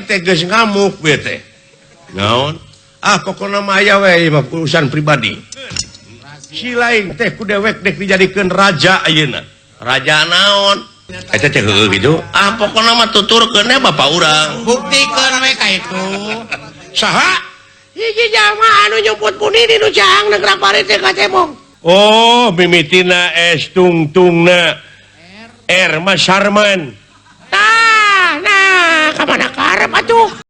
teges ngamuk teh naon pokok nama aya urusan pribadi si lain teh ku dewek dek dijadikan raja ayeuna raja naon gitu pokok nama tuturkeun bapak urang buktikeun we ka itu saha hiji jalma anu nyebut puni di nu Caang negara parete ka cemong mimitina es tungtungna Mas Sarman nah kamana karep atuh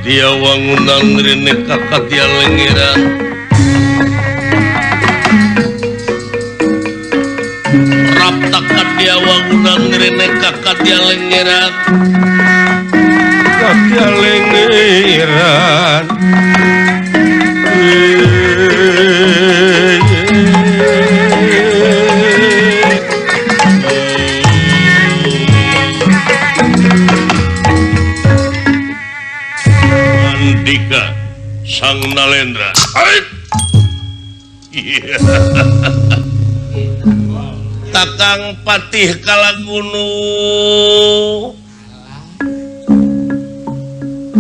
dia wangunan rene kakak dia lengiran raptakan dia wangunan rene kakak dia lengiran kakak dia lengiran Andika Sang Nalendra. Kakang Patih Kalagunu.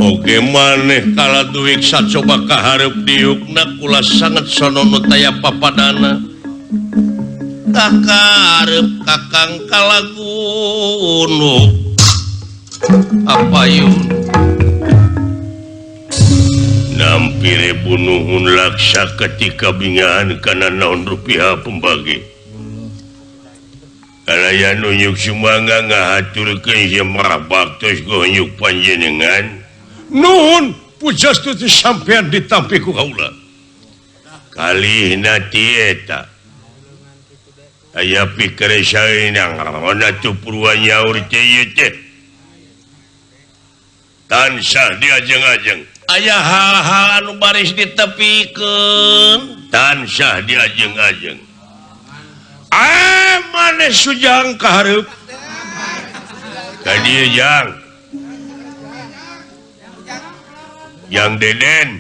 Oke maneh kala duwik sacoba kaharep diukna kula sangat sonono taya papadana. Kakarep Kakang Kalagunu. Apa yun? Nampire bunuhun laksa ketika bingaan karena naon rupiah pembagi. Kalaya nunjuk sumangga ngahaturkeun sia marah baktos gonyuk panjenengan. Nuhun pujastuti sampean ditampi ku kaula. Kalihna ti eta. Aya pikir saeunang ona tu purwa nyaur teh ieu teh. Tansah diajeng-ajeng. Aya hal-hal anu baris ditepikeun tansah diajeng-ajeng. Maneh sujang kahareup ka dieu Jang Deden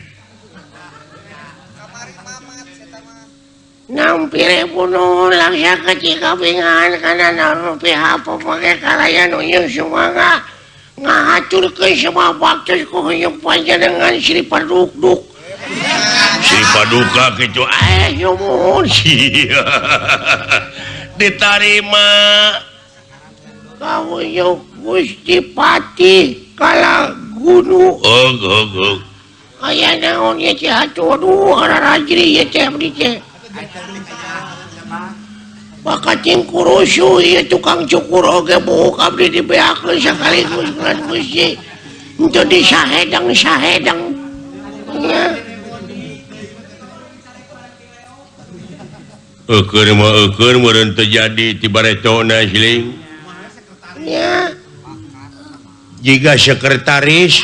nampire bunuh laksa ketika bingaan kana naon rupiah pamake kalaya nunjuk sumangga ngahaturkeun semua baktos ku hoyong panjenengan Sri Padukduk. Sri Paduka kitu Yo mohon sia ditarima kawuyuk Gusti Patih Kalagunu. Aya naon ye teh atuh rajri ye teh abdi teh. Bakating kurusu ieu tukang cukur oge buuk abdi dibeakeun sakaligus bulan Gusti. Untuk disahedang-sahedang. Ya. Eukeun meureun teu jadi ti baretona siling. Ya. Jika sekretaris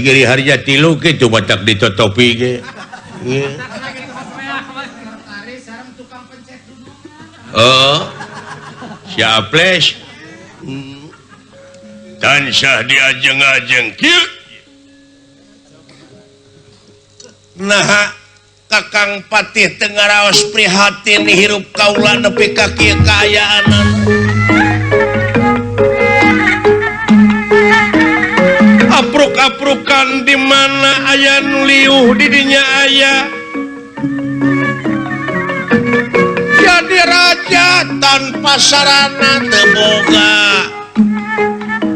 Giri Harja tilu kitu batak ditotopi ge. Siaples tansah diajeng-ajeng kieu. Nah, Kakang Patih teu ngaraos prihatin hirup kaula nepi ka kieu kaayaanan. Apruk-aprukan di mana aya nu liuh di dinya aya. Jadi raja tanpa sarana teu boga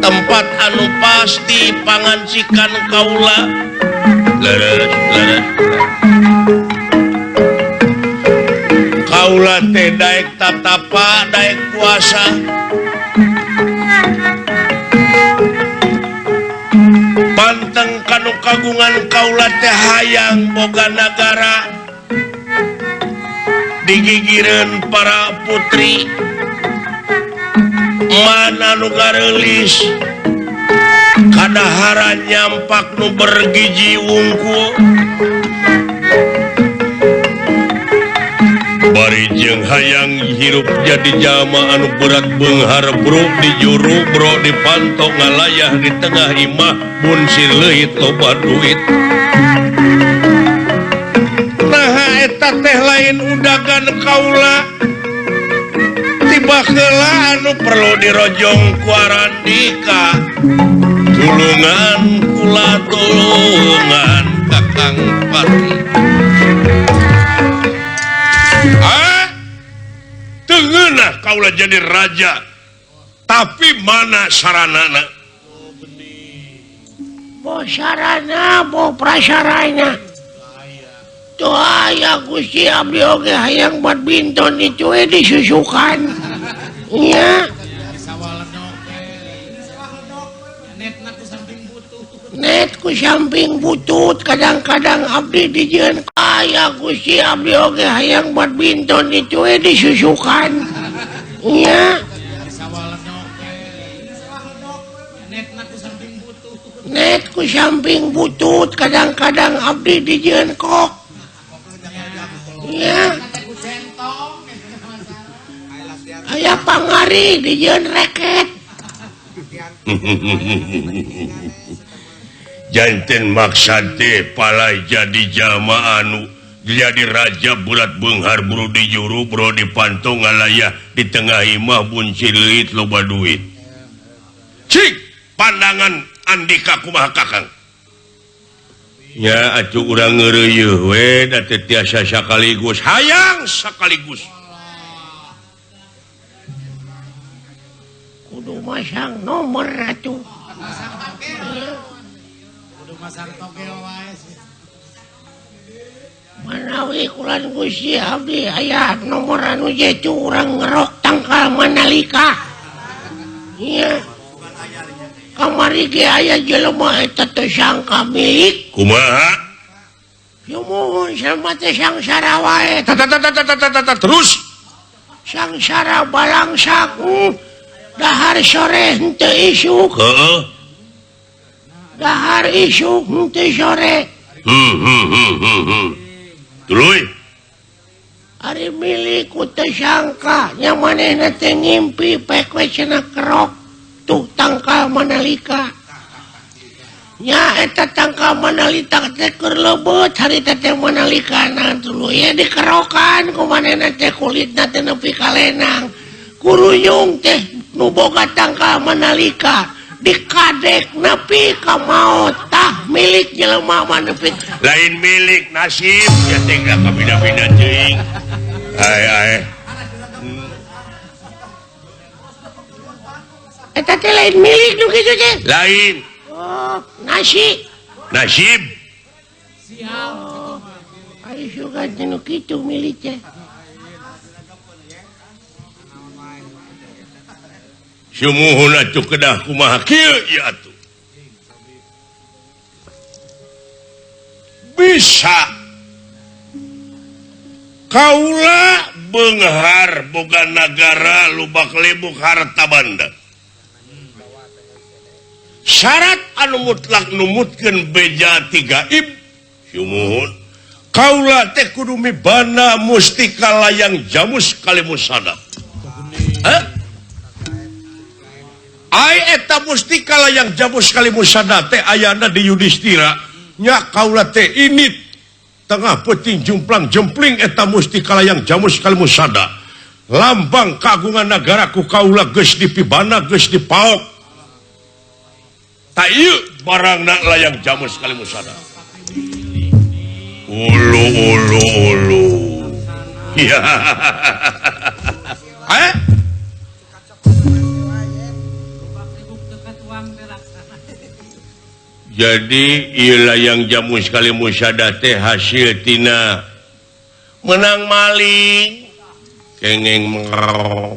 tempat anu pasti pangancikan kaula. Leres. Kaula teh daek tatapa, daek puasa. Banteng kanu kagungan kaula teh hayang boga nagara. Digigireun para putri mana nu gareulis kadahara nyampak nu bergiji wungkul bari jeung hayang hirup jadi jalma anu berat beunghar bro di juru bro dipantok ngalayah di tengah imah bunsir leuhit loba duit. Eta teh lain undagan kaula tiba heula anu perlu dirojong ku Arandika tulungan kula tulungan Kakang Patih. Teu ngeunah kaula jadi raja tapi mana saranana? Bo sarana bo prasarana. Tuh aya Gusti abdi oge hayang badminton itu disusukan. Nya. netku samping butut kadang-kadang abdi dijieun kaya Gusti abdi oge hayang badminton itu disusukan nya netku samping butut kadang-kadang abdi dijieun kok nya aya pangari dijieun reket janten maksate palai jadi jama anu jadi raja bulat benghar bro di juru bro di pantong ngalayah di tengah imah buncir leuit loba duit cik pandangan Andika kumaha kakang ya atuh urang ngeureuy we da teu tiasa sakaligus hayang sakaligus kudu masang nomor atuh manawi kulan Gusti abdi aya nomor anu jetu urang ngerok tangkal Manalika nya kamari ge aya jelema eta teh sangka milik kumaha nyumun sama teh sangsara wae terus sangsara balangsak dahar sore henteu isuk heeh dahar isuk henteu sore tuluy ari milik ku teu sangka nya manehna teh ngimpi pek we cenah kerok tuh tangkal Manalika nya eta tangkal Manalika teh keur leubet harita teh Manalika na tuluy ya dikerokan ku manehna teh kulitna teh nepi ka lenang kuruyung teh nu boga tangkal Manalika dikadek nepi ka maot tah milik jelema mah nepi lain milik nasib ya teh ka bida-bida teuing ai eta teh lain milik nu kitu teh lain oh nasib ari sugan teh nu kitu milik teh sumuhun atuh kedah kumaha kieu ieu atuh bisa kaula beunghar boga nagara lubak lebuk harta banda syarat anu mutlak numutkeun beja ti gaib sumuhun kaula teh kudu mibana mustika layang jamus kalimusada ai eta mustika layang jamus kalimusada teh ayana di Yudhistira nya kaula teh init tengah peuting jumplang jempling eta mustika layang jamus kalimusada lambang kagungan nagara ku kaula geus dipibana geus dipaok tak ieu barangna layang jamus kalimusada ulu ya jadi ieu layang jamus kalimusada teh hasil tina menang maling kengeng mengrrrr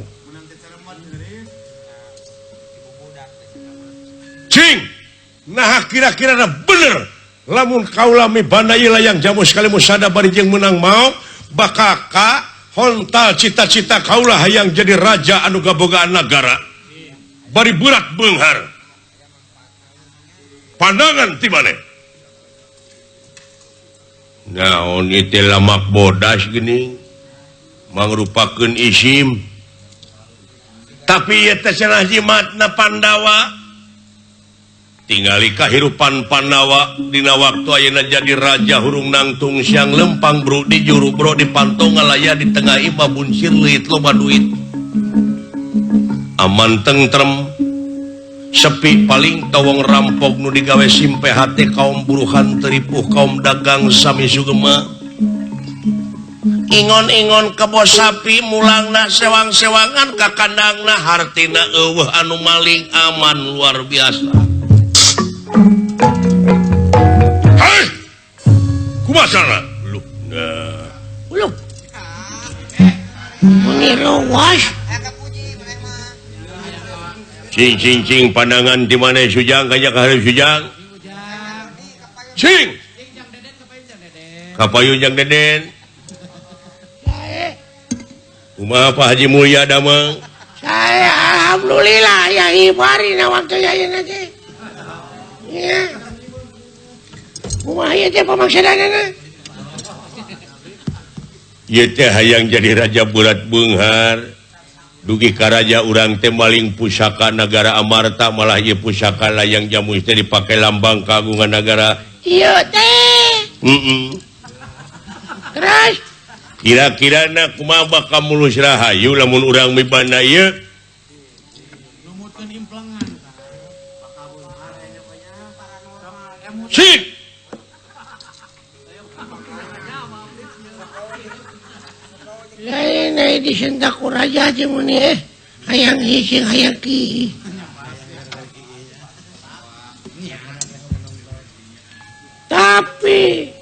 cing nah kira-kira bener lamun kaula mibana ieu layang jamus kalimusada bari jeung menang mau bakaka hontal cita-cita kaula hayang jadi raja anu gabogaan nagara bari berat beunghar pandangan ti maneh naon ieu teh lamak bodas geuning mangrupakeun isim tapi ieu teh cenah jimatna Pandawa tingali kahirupan Pandawa dina waktu ayeuna jadi raja hurung nangtung siang lempang bro di juru bro di pantong ngalaya di tengah imah buncir leuit loba duit aman tentrem sepi paling tawong rampok nu digawe simpe hate kaum buruhan teripuh kaum dagang sami sugema ingon-ingon kebo sapi mulangna sewang-sewangan ka kandangna hartina eueuh anu maling aman luar biasa. Hai kumasana lu lu meniru was cing pandangan di mana Sujang kaya harus Sujang kapayun yang Deden kumaha Pak Haji Mulya damang saya alhamdulillah ya ibari na waktu ya nanti ya kumaha ya teh pamaksadana ieu teh hayang jadi raja bulat beunghar dugi ka raja urang teh maling pusaka negara Amarta malah ieu pusaka layang jamu teh dipake lambang kagungan negara ieu teh terus kira-kirana kumaha bakal mulus rahayu lamun urang mibana ieu sik lain disentak ku raja aja muni hayang hising hayang ki tapi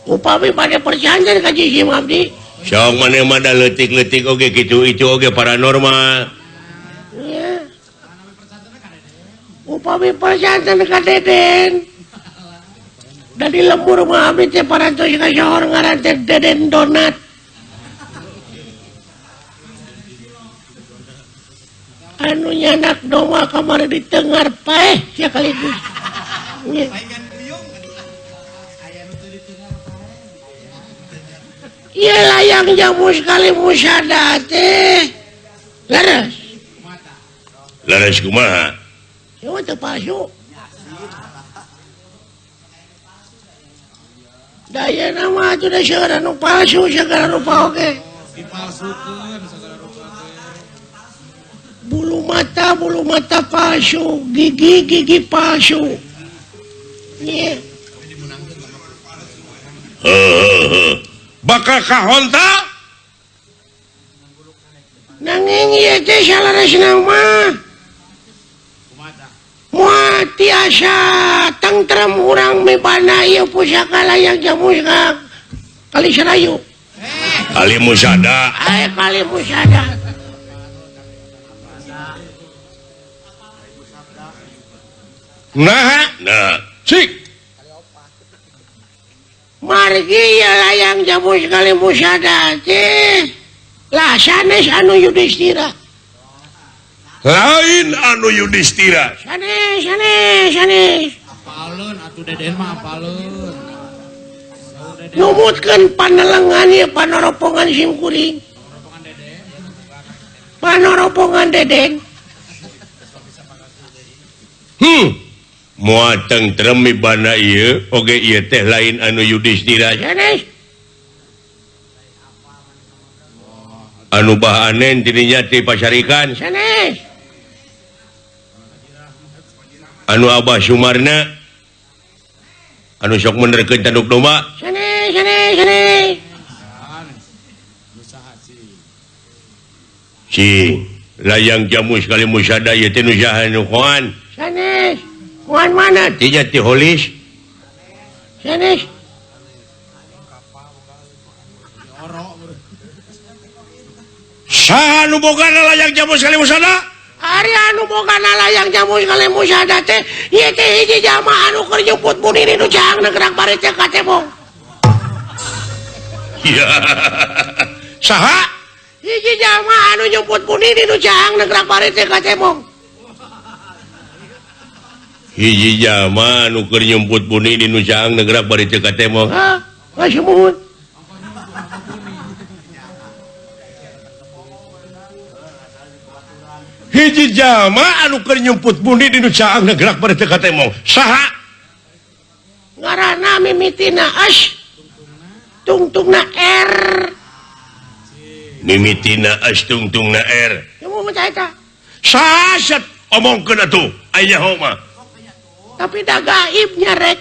upami pada perjanjian ka Ji Abdi sok mana leutik-leutik oge kitu itu oge paranormal ya upami perjanjian ka Deden dan di lembur mah abdi teh parantos ka saur ngaran teh Deden Donat anu nyanak doma kamar ditengar paeh sakaligus iya layang jamu sekali musada teh laras kumaha coba teu palsu daya nama atuh da seueur anu palsu segala rupa oge dipalsukeun segala rupa bulu mata palsu gigi palsu yeah. bakal kahonta nanging ieu teh salaresna mah moal tiasa tentrem urang mibana ieu pusaka layang jamu ka Kali Serayu kali musada kali musada nah cik margi ya layang jamu sekali musada teh lah sanes anu Yudhistira lain anu Yudhistira sanes apaleun atuh Deden mah apaleun numutkeun panelengan ieu panoropongan simkuring panoropongan Deden moal tentrem mibana ieu oge ieu teh lain anu Yudhistira sanes anu bahanen dirinya ti pasarikan sanes anu Abah Sumarna anu sok menerkeun tanduk domba sanes cing layang jamu sekali musada ieu teh nu saha nu koan sanes kuan mana tinya ti holis sanes saha nu bogana layang jamu sekali musada ari anu bogana layang jamu sekali musada teh ieu teh hiji jama anu keur nyumput buni di nu jahangna gerak bari teh ka tembong iya saha hiji jama anu nyumput buni di nu jahangna gerak bari teh ka tembong hiji jama anu keur nyumput buni di nu jahangna gerak bari teh ka tembong Semuhun hiji jama anu keur nyumput buni di nu jahangna gerak bari teh ka tembong saha ngaranna mimitina as tungtungna R mimitina as tungtungna R mau mencah eta sasat omongkeun atuh aya homa tapi da gaibnya rek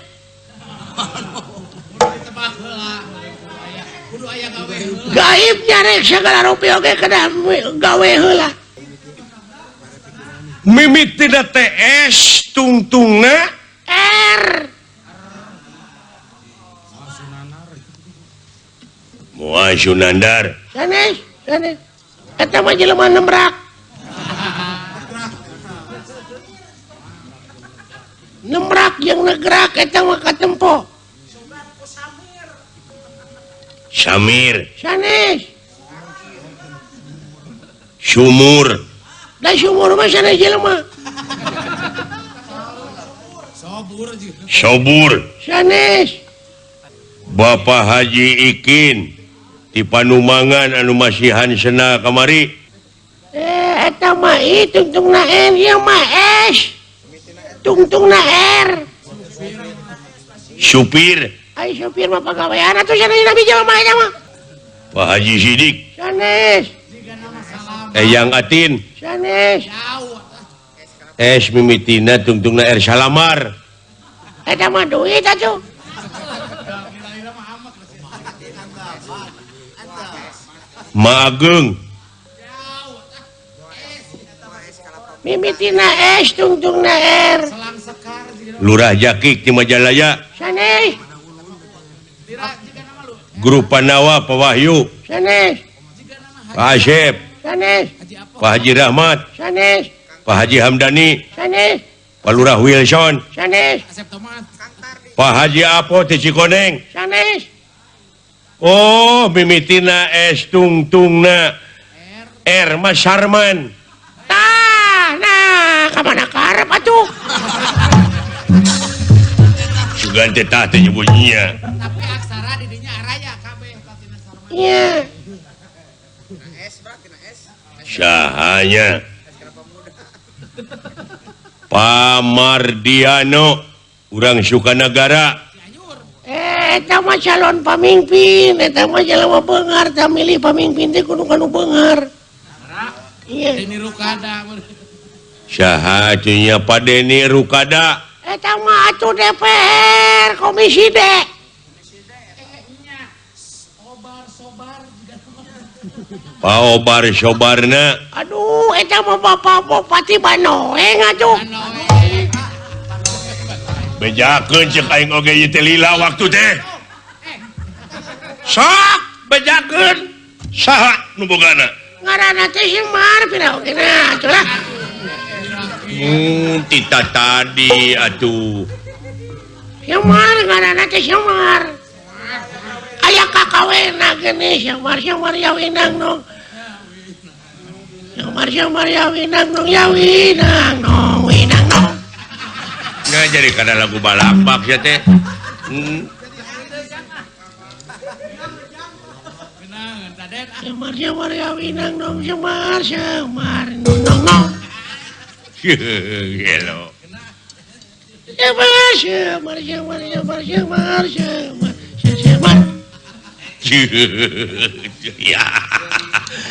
gaibnya rek segala rupiah oge kada gawe heula mimitina teh S tungtungna R moal Sunandar sanes eta mah jelema nembrak Nemrak yang negara kita maka tempo Samir sanes sumur da sumur mah sanes jelema sobur sanes Bapak Haji Ikin di Panumangan anu masihan sena kamari eta mah tungtungna R ieu mah S tungtungna R supir ai supir mah pagawean atuh sanes nabi jelema eta mah Pak Haji Sidik sanes Eyang Atin sanes S mimitina tungtungna R Salamar eta mah duit atuh Maageng mimitina S tungtungna R Lurah Jakik di Majalaya sanes Guru Panawa Pak Wahyu sanes Pak Asep sanes Pak Haji Rahmat sanes Pak Haji Hamdani sanes Pak Lurah Wilson sanes Pak Haji Apo di Cikoneng sanes oh mimitina S tungtungna R Mas Sarman nah kamana karep atuh sugan tetah teh nyebutnya Tapi aksara didinya araya kabeh tatina sarma. iya sahanya Pamardiano urang Sukanagara eta mah calon pamimpin eta mah jelema beungar tah milih pamimpin teh kudu kanu beungar iya Ini rukada. saha atunya Pak Deni Rukada eta mah atuh DPR komisi D Pak Obar Sobarna aduh eta mah Bapak Bupati Banoeng atuh bejakeun cek aing oge ieu teh lila waktu teh sok bejakeun saha nu bogana ngaranna teh Semar piraogena atuh lah tita tadi atuh Semar ngaranna teh Semar aya kakawena geuning Semar yawinang nong Semar yawinang nong yawinang nong winang nong nggak jadi kada lagu balapak ya teh Semar yawinang nong Semar nong nong nong gelo Semar ya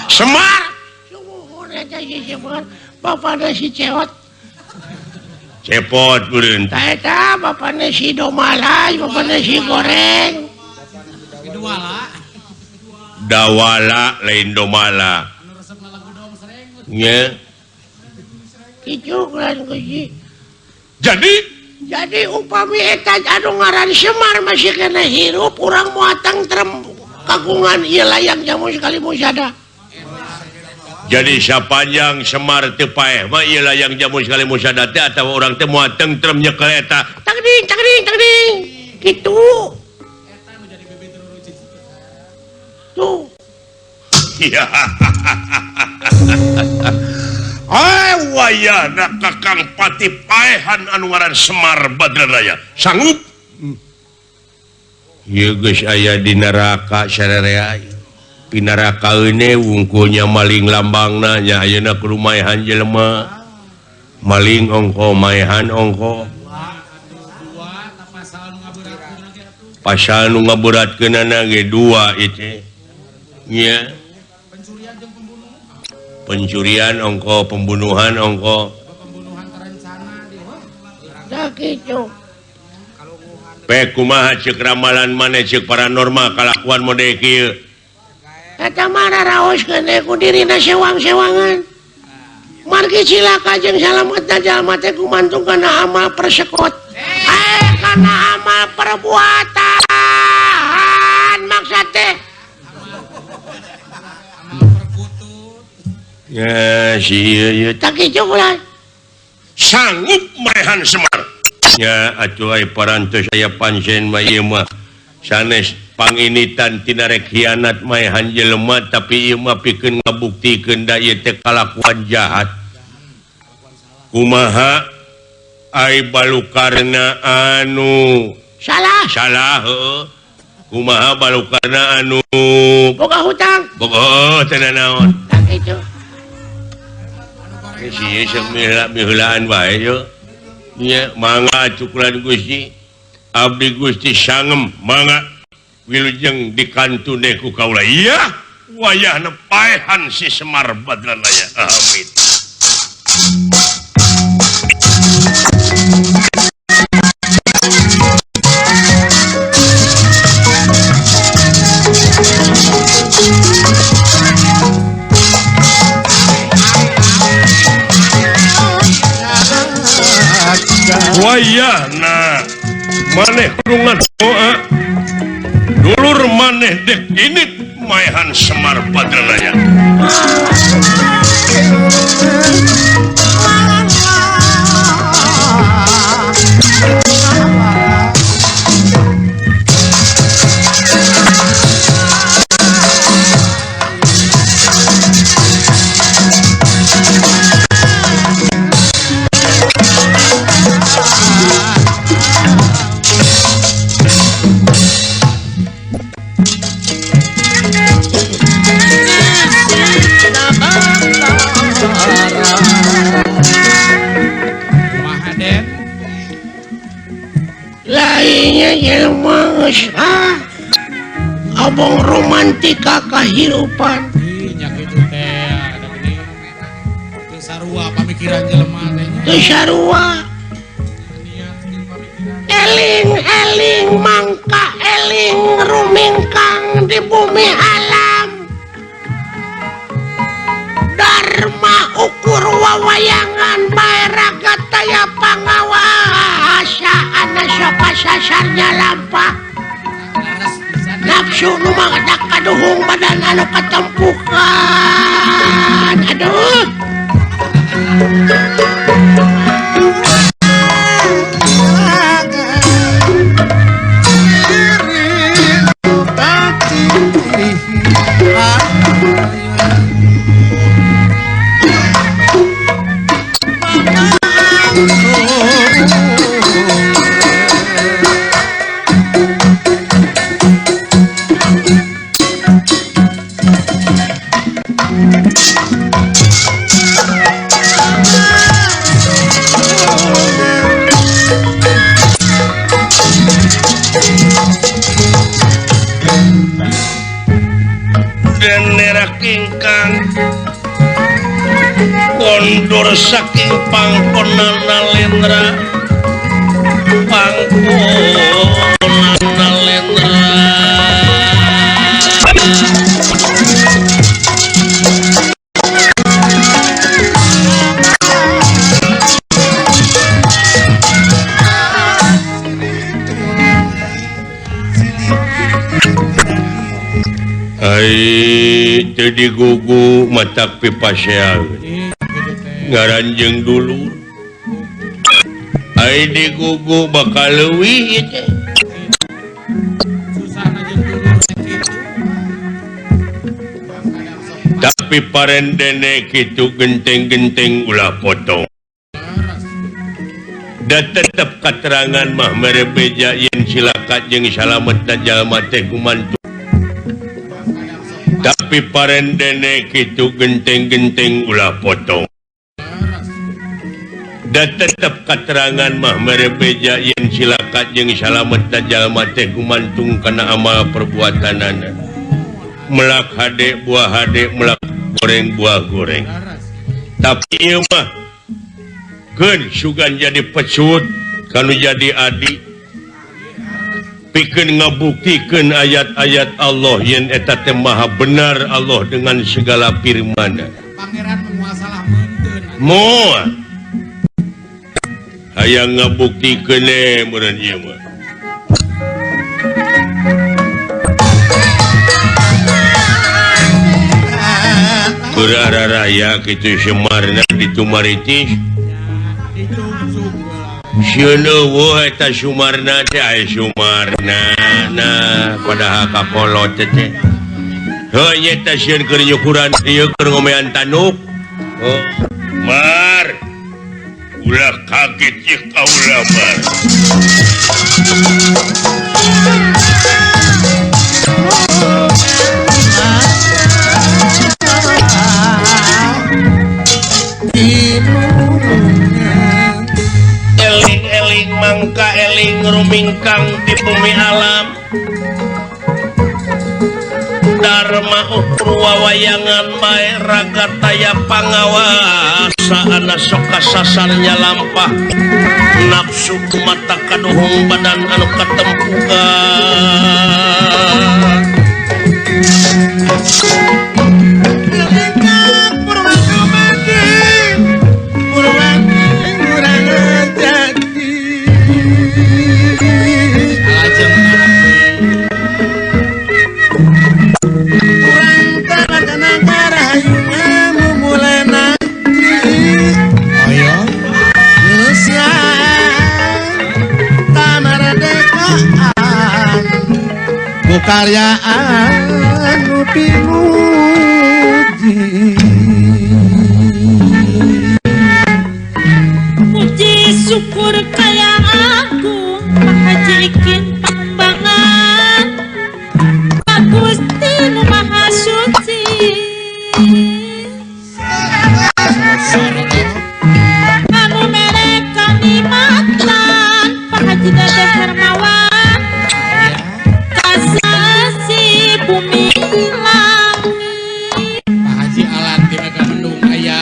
Semar sumuhun eta si Semar bapana si Ceot cepot beureun tah eta bapana si Domalay bapana si Goreng Kedua lah. Dawala lain Domala Anu resepna lagu dom sering. nya kicu kan kuci jadi upami eta anu ngaran Semar masih kena hirup urang moatang trem kagungan ieu layang jamu sekali musada jadi sapanjang Semar teu paeh mah ieu layang jamu sekali musada teh atawa urang teh moal tentrem nyekel eta tagding gitu Eta nu jadi bibit ruruci. tuh ya wayahna Kakang Pati paehan anu ngaran Semar Badranaya sanggup ieu geus aya di neraka sarerea pinaraka eune wungkulnya maling lambangna nya ayeuna kudu maehan jelema maling ongko maehan ongko Dua ta pasal nu ngabeurakeun lagi atuh. pasal nu ngaberatkeunana ge 2 ieu nya Pencurian jeung pembunuhan. pencurian ongko pembunuhan ongko Pembunuhan terencana di dah gitu pe kumaha ceuk ramalan maneh ceuk paranormal kalakuan mode kieu eta mah raraoskeun ku dirina sewang-sewangan margi cilaka jeung salametna jalma teh gumantung kana amal persekot kana amal perbuatan maksud teh amal perkutut. ya si ieu tak kicu ulah sanggup maehan Semar ya atuh parantos saya pancen mah ieu mah sanes panginitan tina rek hianat maehan jelema tapi ieu mah pikeun ngabuktikeun da ieu teh kalakuan jahat kumaha ai balukarna anu salah heueuh kumaha balukarna anu boga hutang teu naon tak itu si miheulaan wae yo nya mangga cukuran Gusti abdi Gusti sangem mangga wilujeng dikantune ku kaula iya wayahna paehan si Semar Badranaya amin wayahna maneh kurungan doa dulur maneh dek ini maehan Semar Badranaya lainnya jelema abang romantika kehidupan nya kitu teh ada gini teu sarua pamikiran jelema teh teu sarua eling mangka eling rumingkang di bumi alam dharma ukur wawayangan bae ragataya pangawasa ana soka sasarnya lampah nafsu nu mangdak kaduhung badan anu katempukan aduh kondur saking pangkonana lendra ai jadi gugu mata pipaseal ngaranjeng dulu ai di gugu bakal leuwih ieu tapi parendene kitu genteng-genteng ulah potong da tetep katerangan mah mere beja yen silakat jeung salamet jalma teh kumantu tapi parendene kitu genteng-genteng ulah potong da tetep katerangan mah mere beja yen silakat jeung salamet jalma teh gumantung kana amal perbuatanana melak hade buah hade melak goreng buah goreng tapi ieu mah keun sugan jadi pecut kanu jadi adi pikeun ngabuktikeun ayat-ayat Allah yen eta teh maha benar Allah dengan segala firman-Na pangeran menguasalah meunteun moal hayang ngabuktikeun meureun ieu mah Berara raya kitu Semarna ditu maritis itu Sumarna Sumarna pada kapolot ukuran ngomean tanuk Mar ulah kaget kau lamar eling-eling mangka eling rumingkang di bumi alam Dharma Purwawayangan bae raga taya pangawasa ana sok kasasarnya lampah nafsu mata kaduhung badan anu katempukan karyaan anu pinuji puji syukur kaya aku mahajikin pambangan Pak Gusti nu maha suci anu mere kanikmatan Pak Haji Dede Hermawan bumi langit Pak Haji Alan di Megamendung ayah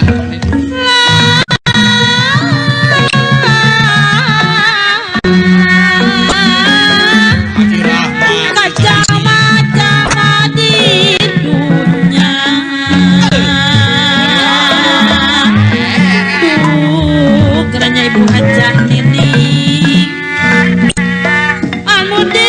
Haji Rahmat kacamata di dunia kerana ibu hajah ini anu di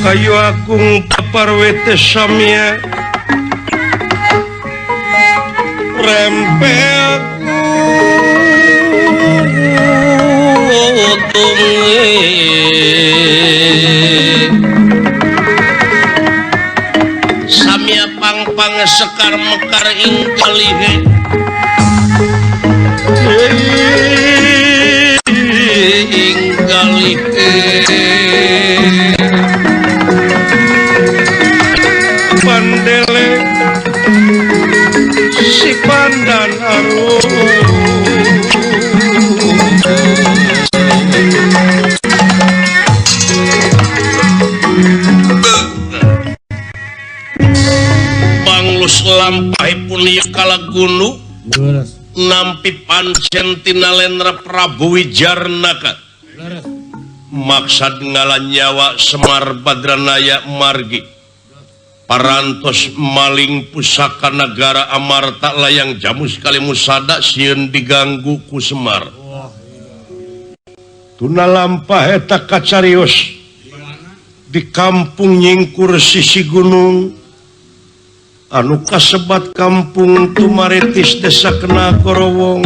kayu agung paparwete samia rempel samia pang-pang sekar mekar ing kalihe ing kalihe dandan arum banglus lampahi punia kala gunu Leres. nampi pancen tina Lendra Prabu Wijarnaka Leres. maksad ngalan nyawa Semar Badranaya margi parantos maling pusaka negara Amarta layang jamu sekali musada sieun diganggu ku Semar tuna lampah eta kacarios di kampung Nyingkur sisi gunung anu kasebat kampung Tumaritis Desa Kena Korowong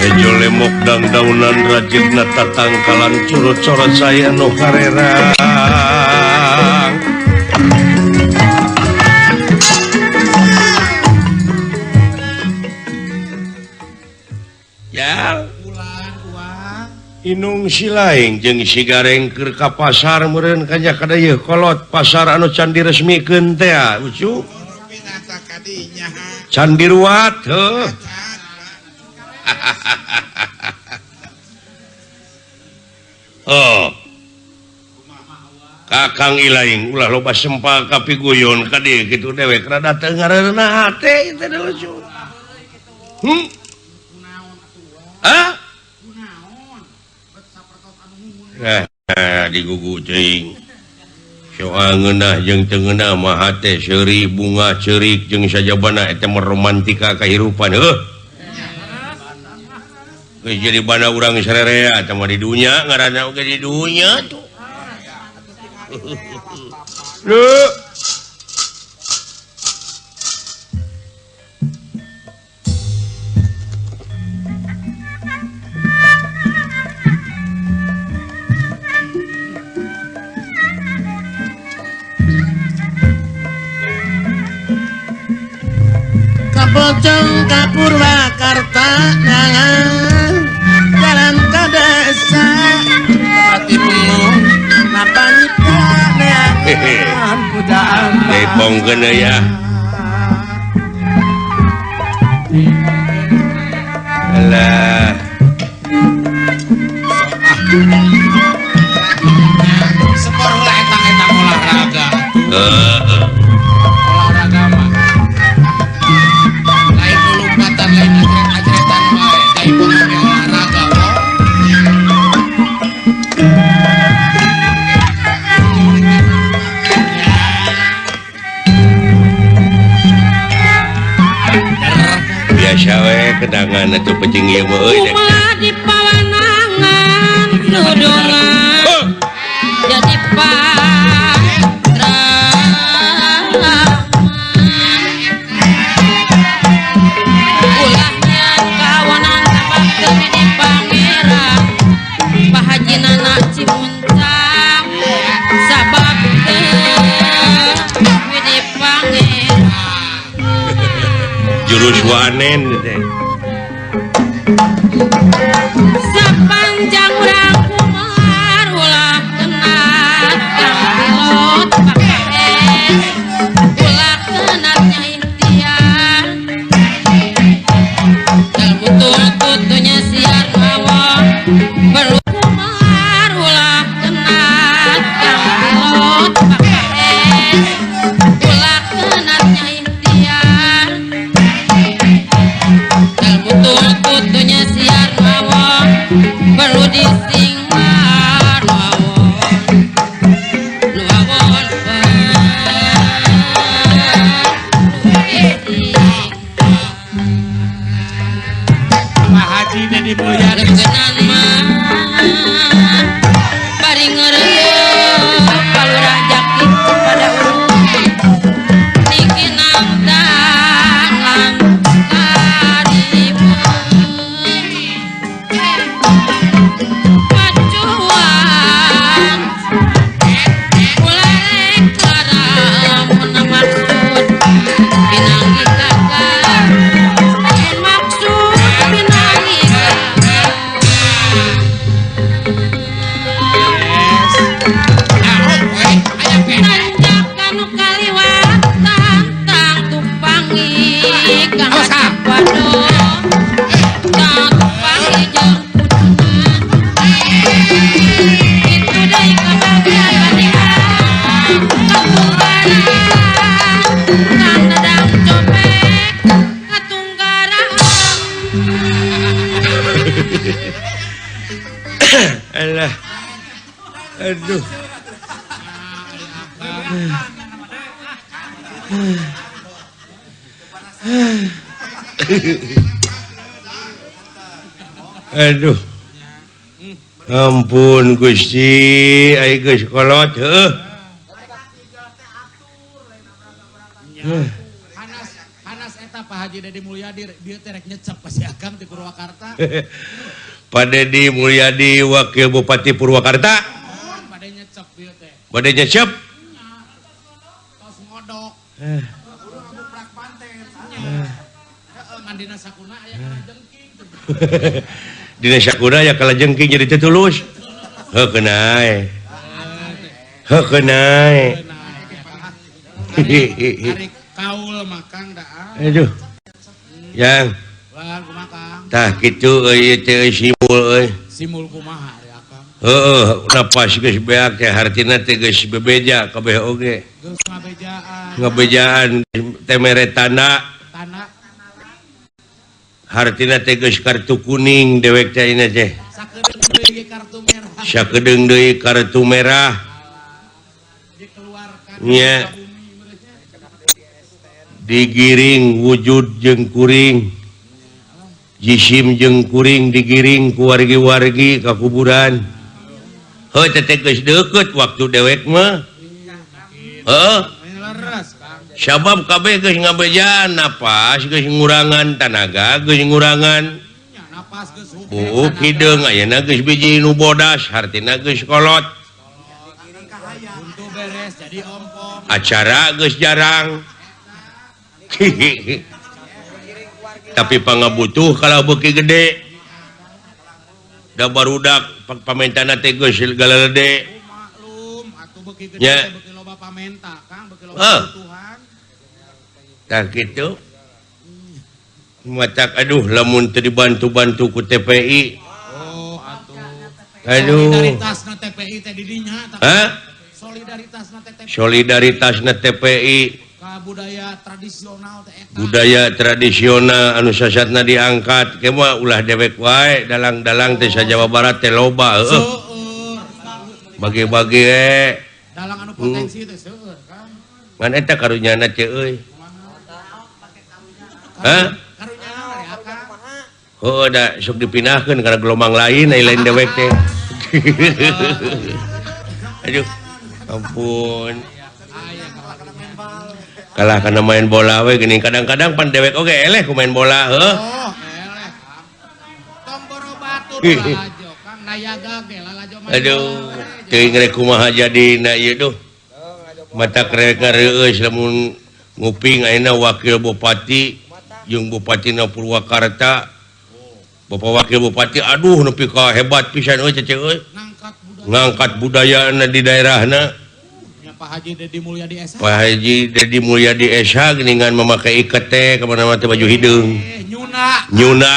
Hejo lemok dang daunan rajitna tatangkalan curut-curut saya no karerang ya Inung silaing jeung si gareng keur ka pasar meureun kanya kada ieu kolot pasar anu can diresmikeun teh ucu can diruat heuh oh Kakang Ilaing ulah loba sempa kapiguyon ka dieu kitu dewek rada teu ngareunah hate teh lucu ah digugu ceuing soal ngeunah jeung teu ngeunah mah hate seuri bunga ceurik jeung sajabana eta mah romantika kahirupan heuh geus jadi bana urang sarerea eta mah di dunya ngaranna oge di dunya tuh Kapocong ka Purwakarta jalan ka desa pati penuh napangita neangan pujaan depongkeun ya alah Sepor ulah etang-etang olahraga. Olahraga mah. Lain lulumpatan, lain ajret-ajretan wae. Kayak pemain olahraga. biasa we kedangan atuh pecing ieu mah euy Kumaha di pawanangan dudungan jadi patra ulahnya kawanan sabab di pangeran pahajinana Cimuncang sabab di pangeran jurus wanen teh sepanjang urang kumar ulah kenat kang pilot pakai ulah kenatnya ikhtiar dan betul-betulnya siar mawon perlu kumar ulah kenat kang pilot pakai ulah kenatnya ikhtiar dan Aduh. Aduh. Ampun Gusti, ai geus kolot heuh. Hanas eta Pak Haji Dedi Mulyadi dieu teh rek nyecep ka si Agang di Purwakarta. Pak Dedi Mulyadi Wakil Bupati Purwakarta. Bade nyecep dieu teh. Bade nyecep. Tos ngodok. Buprak panten. Heeh, mandina sakuna aya kana jengking. Dina sakuna ya kala jengking jadi teu tulus. Heuh kenae. Heuh kenae. Ari kaul makang da. Aduh. Yang Lan kumaha Kang? tah kitu euy teh simul euy. Simul kumaha ari Akang? Heeh, napas geus beak teh hartina teh geus bebeja kabeh oge. Geus ngabejaan. Ngabejaan teh mere tanda Tanah hartina teh geus kartu kuning dewek teh ini teh. sakedeung deui kartu merah Sakedeung deui kartu merah. dikeluarkan Nya. ka bumi mereka. Digiring wujud jeung kuring. Jisim jeung kuring digiring ku wargi-wargi ka kuburan. Heuh teh geus deukeut waktu dewek mah. Heeh. Main leres Kang. Sabab kabeh geus ngabejaan napas geus ngurangan tanaga geus ngurangan Nya napas geus hukum. buuk hideung ayeuna geus biji nu bodas hartina geus kolot Untuk beres jadi ompong. acara geus jarang. Tapi pangabutuh kalau beuki gede da barudak pamentana teh geus galerede. Maklum atuh beuki gede Nya. beuki loba pamenta Kang beuki loba Ah. kebutuhan. Tah kitu matak aduh lamun teu dibantu-bantu ku TPI. Oh atuh. Aduh. Solidaritasna TPI teh di dinya tapi Hah? solidaritasna teh Solidaritasna TPI ka budaya tradisional teh eta. budaya tradisional anu sasatna diangkat kemah ulah dewek wae dalang-dalang teh sa Jawa Barat teh loba heuh Seueur. bagi-bagi Dalang anu potensi teh seueur Kang. ngan eta karunyana teh euy hah Karunya naon ya Kang? heuh da sok dipindahkeun kana gelombang lain ai lain dewek teh aduh ampun Aya karunya. kalah kana main bola we geuning kadang-kadang pan dewek oge eleh ku main bola heuh Oh, eleh Kang. Tong boro batur lalajo Kang nayaga ge lalajo mah. aduh teuing rek kumaha jadina ieu duh mata krek ngareueus lamun nguping ayeuna wakil bupati jeung bupatina Purwakarta Bapak Wakil Bupati aduh nepi ka hebat pisan euy cece euy Ngangkat budaya. ngangkat budayana di daerahna Ya Pak Haji Dedi Mulyadi S. Pak Haji Dedi Mulyadi SH geuningan memakai iket teh ka mana-mana teh baju hideung Nyuna. nyuna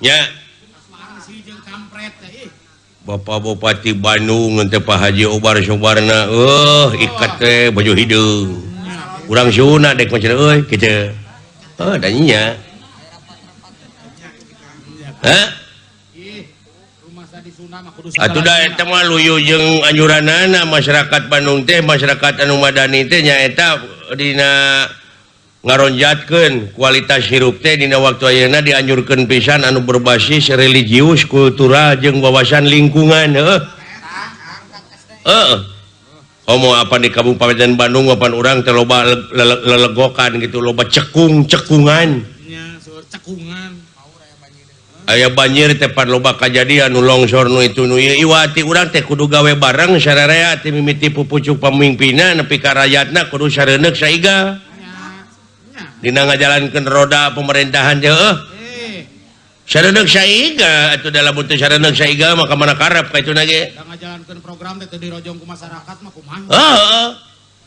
nya Mangsi jeung kampret teh ih. Bapak Bupati Bandung teh Pak Haji Obar Sobarna iket teh baju hideung urang suna dek macam euy kitu da nya hah Ih, rumah sa di Sunda mah kudu atuh da eta mah luyu jeung anjuranana masyarakat Bandung teh masyarakat anu madani teh nya eta dina ngaronjatkeun kualitas hirup teh dina waktu ayeuna dianjurkeun pisan anu berbasis religius, kultural jeung wawasan lingkungan heuh. Heeh. Komo apa di Kabupaten Bandung papan urang teh loba lelegokan gitu, loba cekungan. nya seueur cekungan. Aya banjir teh pan loba kajadian nu longsor nu itu nu ieu iwati urang teh kudu gawe bareng sararea teh mimiti pupucuk pamimpinna nepi ka rakyatna kudu sareuneuh saiga. Dina ngajalankeun roda pemerintahan teh sareuneuh saiga atuh dalam bentuk sareuneuh saiga maka mana karep ka ituna ge. Da ngajalankeun program teh teu dirojong ku masyarakat mah kumaha? Heeh.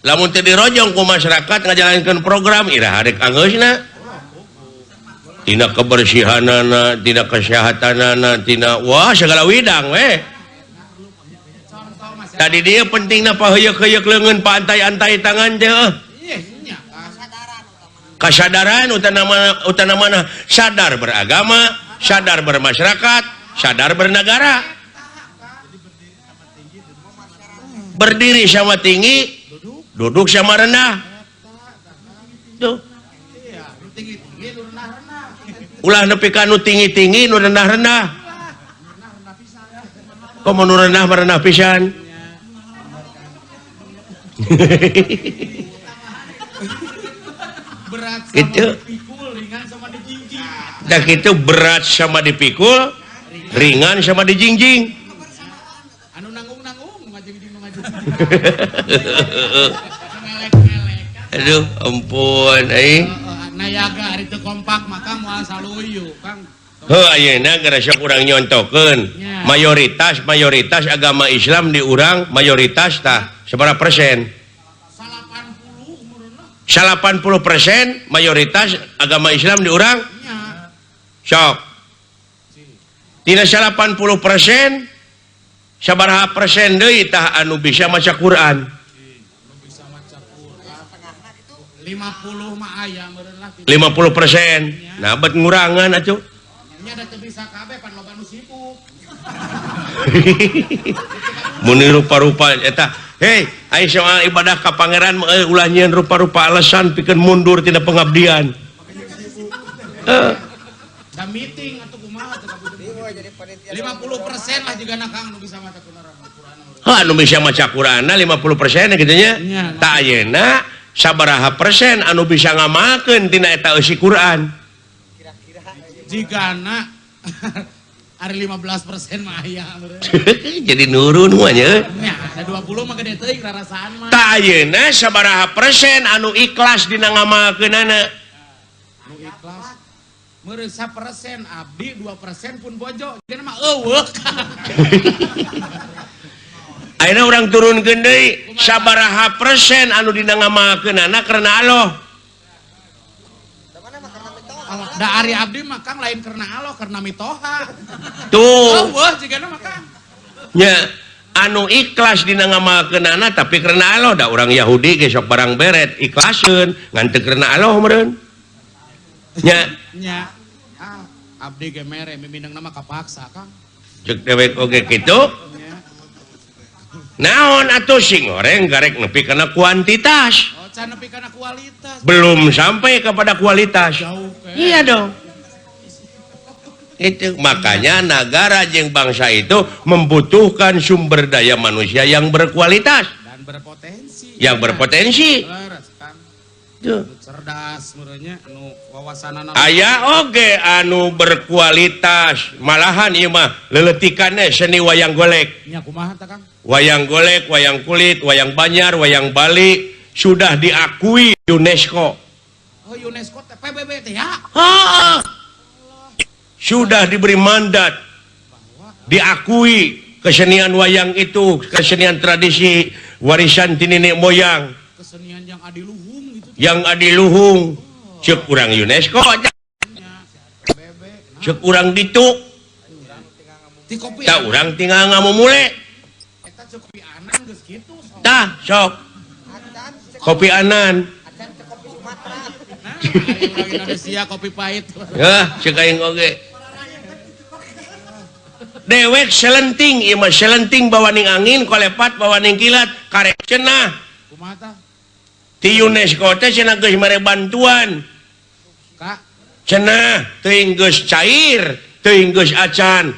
Lamun teu dirojong ku masyarakat ngajalankeun program iraha rek angeusna. Tina kebersihanana, tina kesehatanana, tina wah segala widang we. Tadi dia pentingna paheuyeuh-heuyeuh leungeun pantai-antai tangan teh. Ih, nya Kasadaran utamana sadar beragama, sadar bermasyarakat, sadar bernegara. berdiri sama tinggi, duduk sama rendah. Tuh. Iya, nu tinggi-tinggi nu rendah-rendah. Ulah nepi ka nu tinggi-tinggi, nu rendah-rendah. Komo nu rendah mah rendah pisan. Berat sama Itu. dipikul, ringan sama dijingjing. Dah kitu berat sama dipikul, ringan sama dijingjing. Anu nanggung-nanggung nu ngajingjing nu ngajingjing. Ngelek-ngelek. Aduh, ampun euy. Nayaga ari teu kompak maka moal saluyu, Kang. Heuh ayeuna gara sok urang nyontokeun. Ya. Mayoritas agama Islam di urang mayoritas tah sabaraha persen? 80 umurna. 80% mayoritas agama Islam di urang. Nya. Sok. Tina 80% sabaraha persen deui tah anu bisa maca Quran? Bisa maca Quran. 50 mah aya meureun lah. 50%. Nah, bet ngurangan atuh. Nya da teu bisa kabeh pan loba nu sibuk. Mun rupa-rupa eta, hei, ai soal ibadah ka pangeran ulah nyieun rupa-rupa alasan pikeun mundur tina pengabdian. Da meeting atuh kumaha teu kabudut. 50% lah jigana Kang nu bisa maca Quran. Ha, anu bisa maca Qur'anna 50% kitu nya. Nya. Tah ayeuna sabaraha persen anu bisa ngamalkeun tina eta eusi Qur'an? Jigana ari 15% mah aya meureun. Jadi nurun mah nya. Nya, ada 20 mah gede teuing rarasaan mah. Tah ayeuna sabaraha persen anu ikhlas dina ngamalkeunana? Nu ikhlas. Meureun 1% abdi, 2% pun bojo. Jigana mah eueuh. Ayeuna urang turunkeun deui sabaraha persen anu dina ngamalkeunana karena Allah. Da ari abdi mah Kang lain karena Allah, karena mitoha. Tuh. Eueuh jigana mah Kang. Nya anu ikhlas dina ngamalkeunana tapi karena Allah da urang Yahudi ge sok barang beret ikhlaseun ngan teu karena Allah meureun. Nya Nya. Abdi ge mere mimineng nama kapaksa Kang. ceuk dewek oge kitu. Nya. Naon atuh sing goreng garek nepi kana kuantitas, Oh, can nepi kana kualitas. belum sampai kepada kualitas. Jauh ke. Iya dong. Itu makanya negara jeung bangsa itu membutuhkan sumber daya manusia yang berkualitas, Dan berpotensi. yang berpotensi. Leres Kang. Tuh. Cerdas meureunnya anu wawasanana. Aya oge anu berkualitas, malahan ieu mah leuletikannya seni wayang golek. Nya kumaha tah Kang? Wayang golek, wayang kulit, wayang Banyar, wayang Bali sudah diakui UNESCO. Oh, UNESCO teh PBB teh ya. Sudah diberi mandat, diakui kesenian wayang itu, kesenian tradisi warisan ti nenek moyang Kesenian yang adiluhung gitu. yang adiluhung. Ceuk urang UNESCO, Nya PBB. ceuk urang ditu, Ti kopi. da urang tinggal ngamumule. Eta cek kopi anan geus kitu. Tah, sok. Kopi anan. Nah, ari urang Indonesia kopi pahit. Ya, ceuk aing oge. Dewek selenting, ieu mah selenting bawaning angin, kolepat bawaning kilat, karek cenah. Kumaha tah? Ti UNESCO teh cenah geus mere bantuan. Kak, Cenah teuing geus cair, teuing geus acan.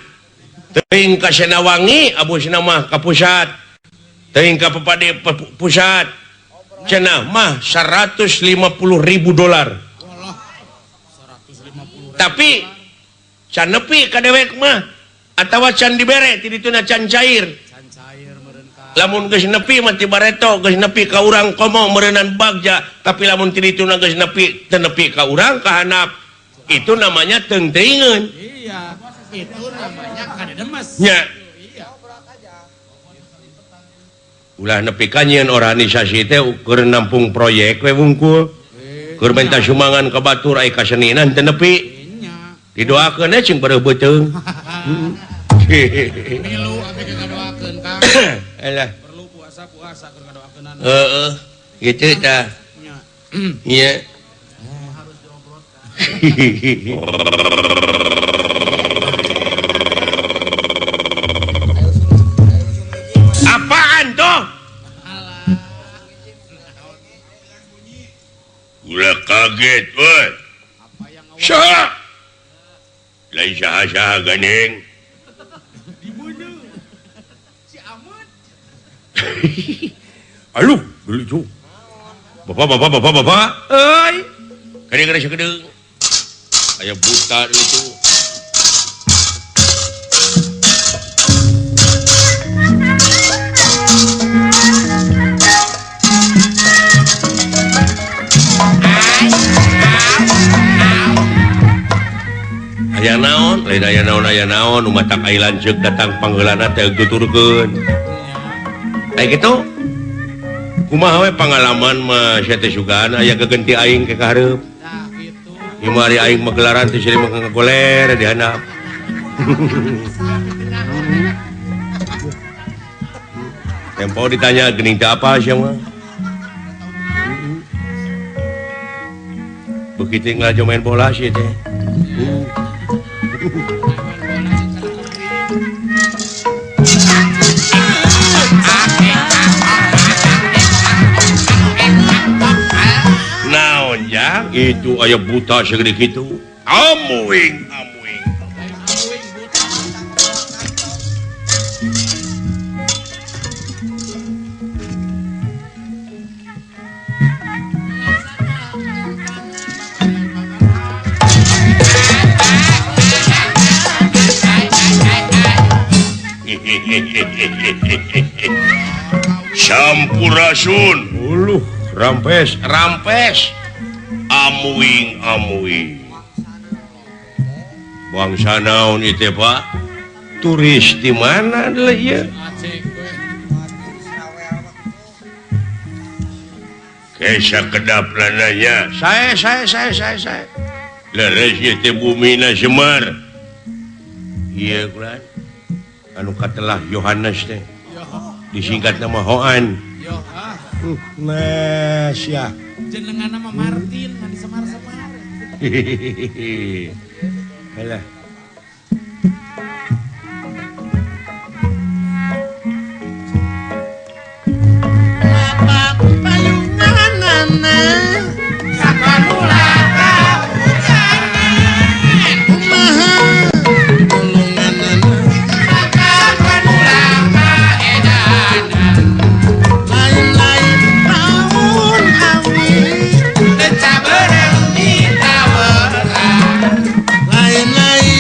Teuing ka Senawangi, abusna mah ka pusat. Teuing ka Pepade pusat. Cenah mah $150.000. walah 150. Tapi can nepi ka dewek mah atawa can dibere ti dituna can cair. Can cair meureun Kang. Lamun geus nepi mah ti bareto geus nepi ka urang komo meureunan bagja, tapi lamun ti dituna geus nepi teu nepi ka urang ka handap. Itu namanya teung-teuingeun. Iya, itu namanya kadedemes. Nya Iya. ulah nepi ka nyieun organisasi teh keur nampung proyek we wungkul. Keur minta sumbangan ka batur aya kaseninan teu nepi. Nya. Didoakeun we cing beureuh beuteung. Milu abdi ge ngadoakeun Kang. Alah, Perlu puasa keur ngadoakeunana. heeh. Kitu tah. Nya. Iya. Apaan tuh? Ulah kaget, weh. Apa yang awak Saha? Lain saha-saha ganeng. di mana? Si Ahmad. Aluh, dulu itu. Bapak. Oi. Kadang-kadang sekedeng. Aya buta dulu itu. Aya naon umat tak ai lanceuk datang panggeulana teh tuturkeun. Aya kitu. Kumaha we pangalaman mah sia teh sugan aya gegenti aing ke kahareup. Nah, itu. Ieu mah ari aing magelaran teh siri ngagoler di handap. Tempo ditanya geuning teh apa sia mah. Begitu ngelajo main bola sih teh. Naon jang itu aya buta segede kitu. Amuing. Sampurasun. Uluh, rampes. Amuing. Bangsa naon itu, Pak? Turis di mana adalah ya? Aceh gue. Kesa kedap lananya. Saya. Leres ya teh bumina Semar. Iya, kulan. Anu katelah Yohanes teh. Yo, Disingkat nama Hoan. yo, ah. Nah, sia. Jenengan nama Martin, ngan disemar-semar. Hehehe. Alah. Lain-lain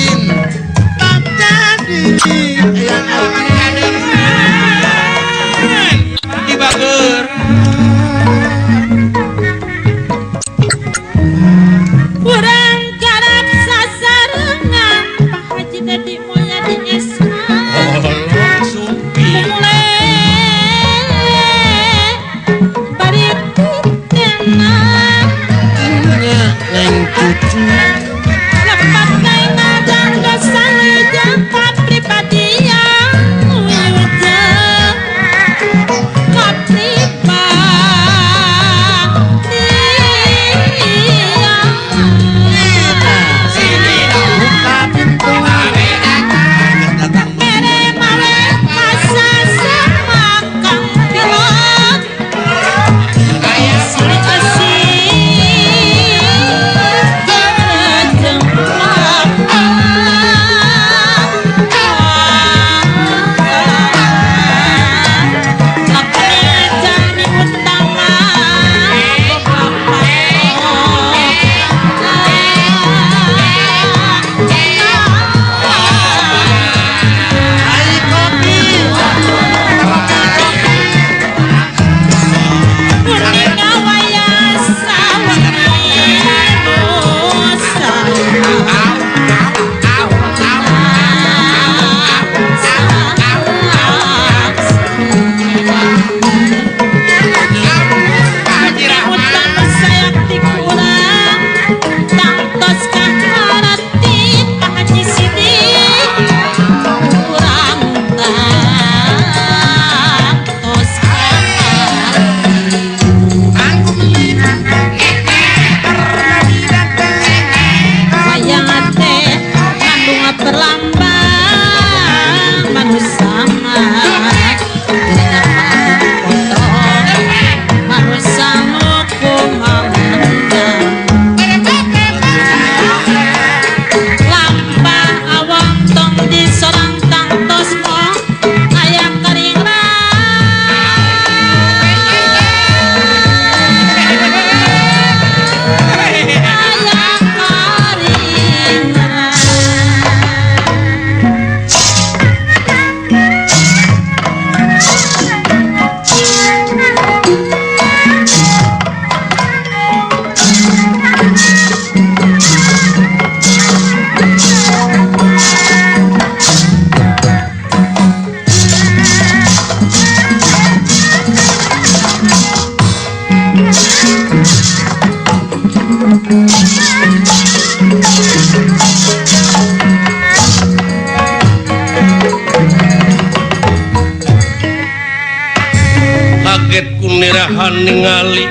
Kaget kunirahan ningali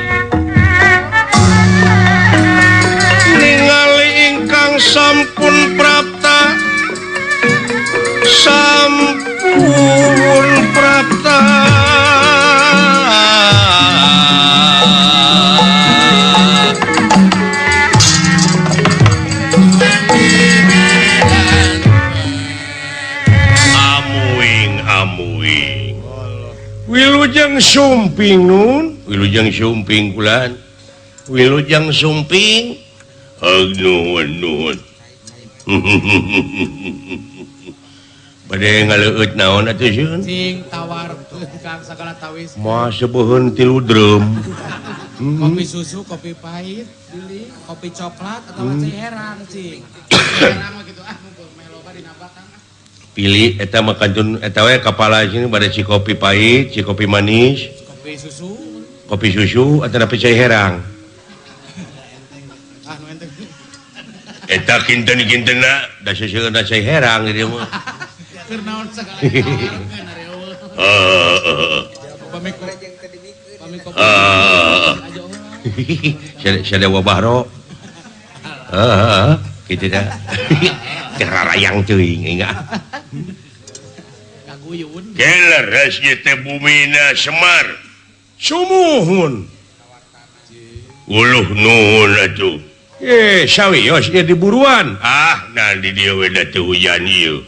ingkang sampun prapta amuing Wilujeng sumping nun Wilujeng sumping kulan Wilujeng sumping nuhun bade ngaleut naon atuh sieun Cing tawar kang sagala tawis. moal sebeuheun 3 drum Kopi susu, kopi pahit, beli kopi coklat atau cai herang cing. Herang mah gitu mumpul melo bari nabakang. pilih eta mah kantun eta we kapala sini bade si kopi pahit, si kopi manis, kopi susu atau napi cai herang. Nu enteng. Eta kinten-kintenna da seuseurna cai herang ieu mah. Keur naon sagala tawarkeun ari eueuh. Pamiko. Sada wabahro. Kitu dah. Kerarayang teuing ingat. Kaguyun. Keleres ieu teh bumina Semar. Sumuhun. Uluh nuhun atuh. Sawios ieu diburuan. Nah di dieu we da teu hujan ieu.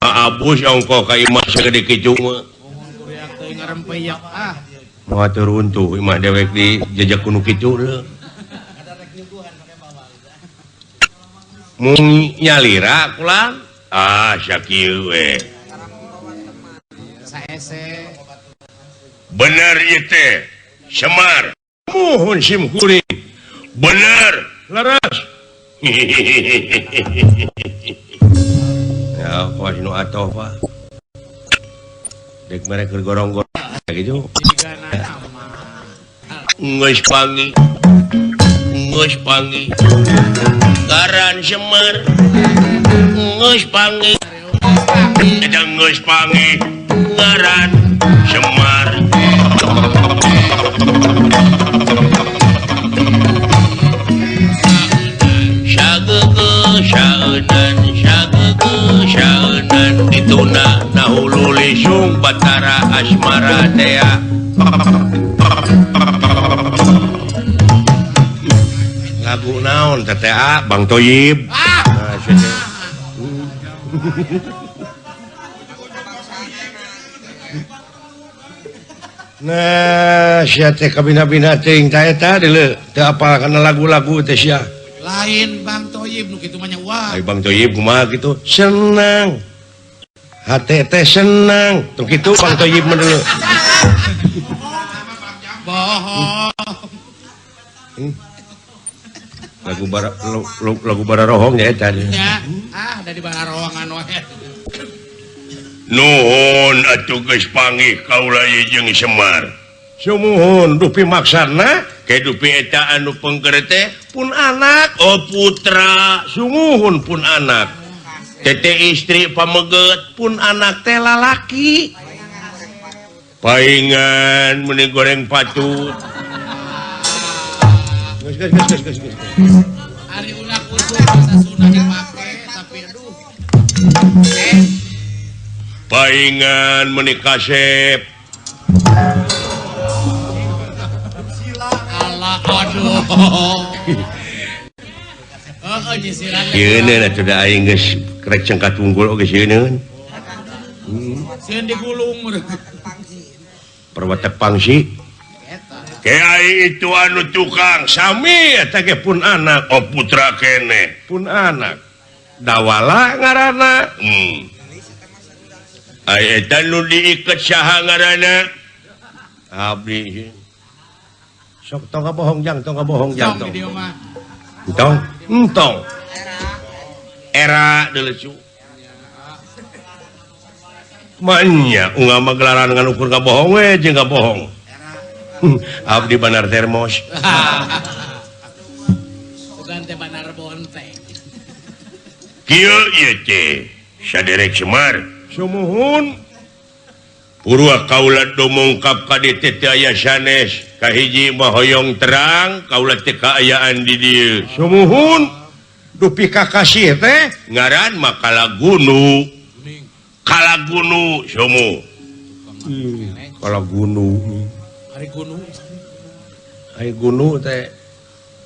Abus ongko ka imah sagede kitu mah. Kuriak teuing ngarempeyak Moal turun tuh imah dewek di jajak kuno kitu leuh. Mung nyalira kulan. Sakieu we. saese. Bener ieu teh Semar. Muhun sim kuring. Bener laras. Ya, kawas nu atoh Pak. Dek mere keur gorong-gorong gitu. Digana nama. Geus pangi. Garan Semar. Geus pangi. Eta geus pangi. Garan Semar. Syaunan dituna nahulu lisung Batara Asmara Dea. Lagu naon TTA Bang Toyib. Nah, sia teh kabina-bina teuing ta eta deuleu teu apal kana lagu-lagu teh sia. Lain Bang Toyib nu kitu mah nya wah. Ai Bang Toyib kumaha kitu? Senang. Hate teh senang. Tuh kitu Bang Toyib mah deuleu. Bohong. Lagu bara rohong nya eta. Ya, dari bara rohongan wae. Nuhun atuh geus panggih kaula jeung Semar. Sumuhun dupi maksana ke dupi eta anu pengker teh pun anak putra sumuhun pun anak tete istri pameget pun anak teh lalaki paingan meni goreng patut geus Ari ulah kusuk bahasa Sunda dipake tapi aduh. paingan meni kasep Aduh. Nyisiran. Sieun atuh da aing geus krek cengkat unggul oge sieun. Sieun digulung. Perwatek pangsi. Ke ai itu anu tukang sami eta ge pun anak putra kene. Pun anak. Dawala ngaranna. Ai eta nu diiket saha ngaranna? abdi sok tong bohong jang tong bohong jang Tong tong di dieu mah. tong era delecu manya unggah mah gelaran ngan ukur bohong we jeung bohong abdi banar termos Bukan teh banar bonte. kieu ieu teh saderek Semar sumuhun purwa kaula domongkap ka dieu teh aya sanes kahiji mah hoyong terang kaula teh kaayaan di dieu sumuhun dupi kakasih teh ngaran mah Kalagunu sumu Kalagunu Hari gunung. ai gunu teh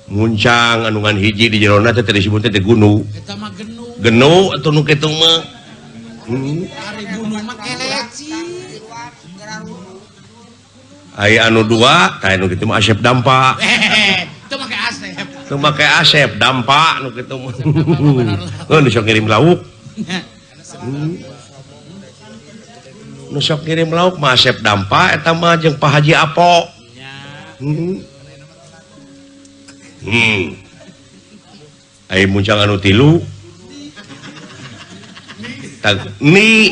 muncang anu ngan hiji di jerona teh disebut teh gunu Eta mah genu. genu atuh nu kitu mah Hari gunung mah keleci. ai anu dua tah nu kitu mah Asep Dampa Itu make asep. teu make Asep Dampa nu kitu mah nu sok ngirim lauk nu sok ngirim lauk mah Asep Dampa eta mah jeung Pak Haji Apo ai muncang anu tilu tag ni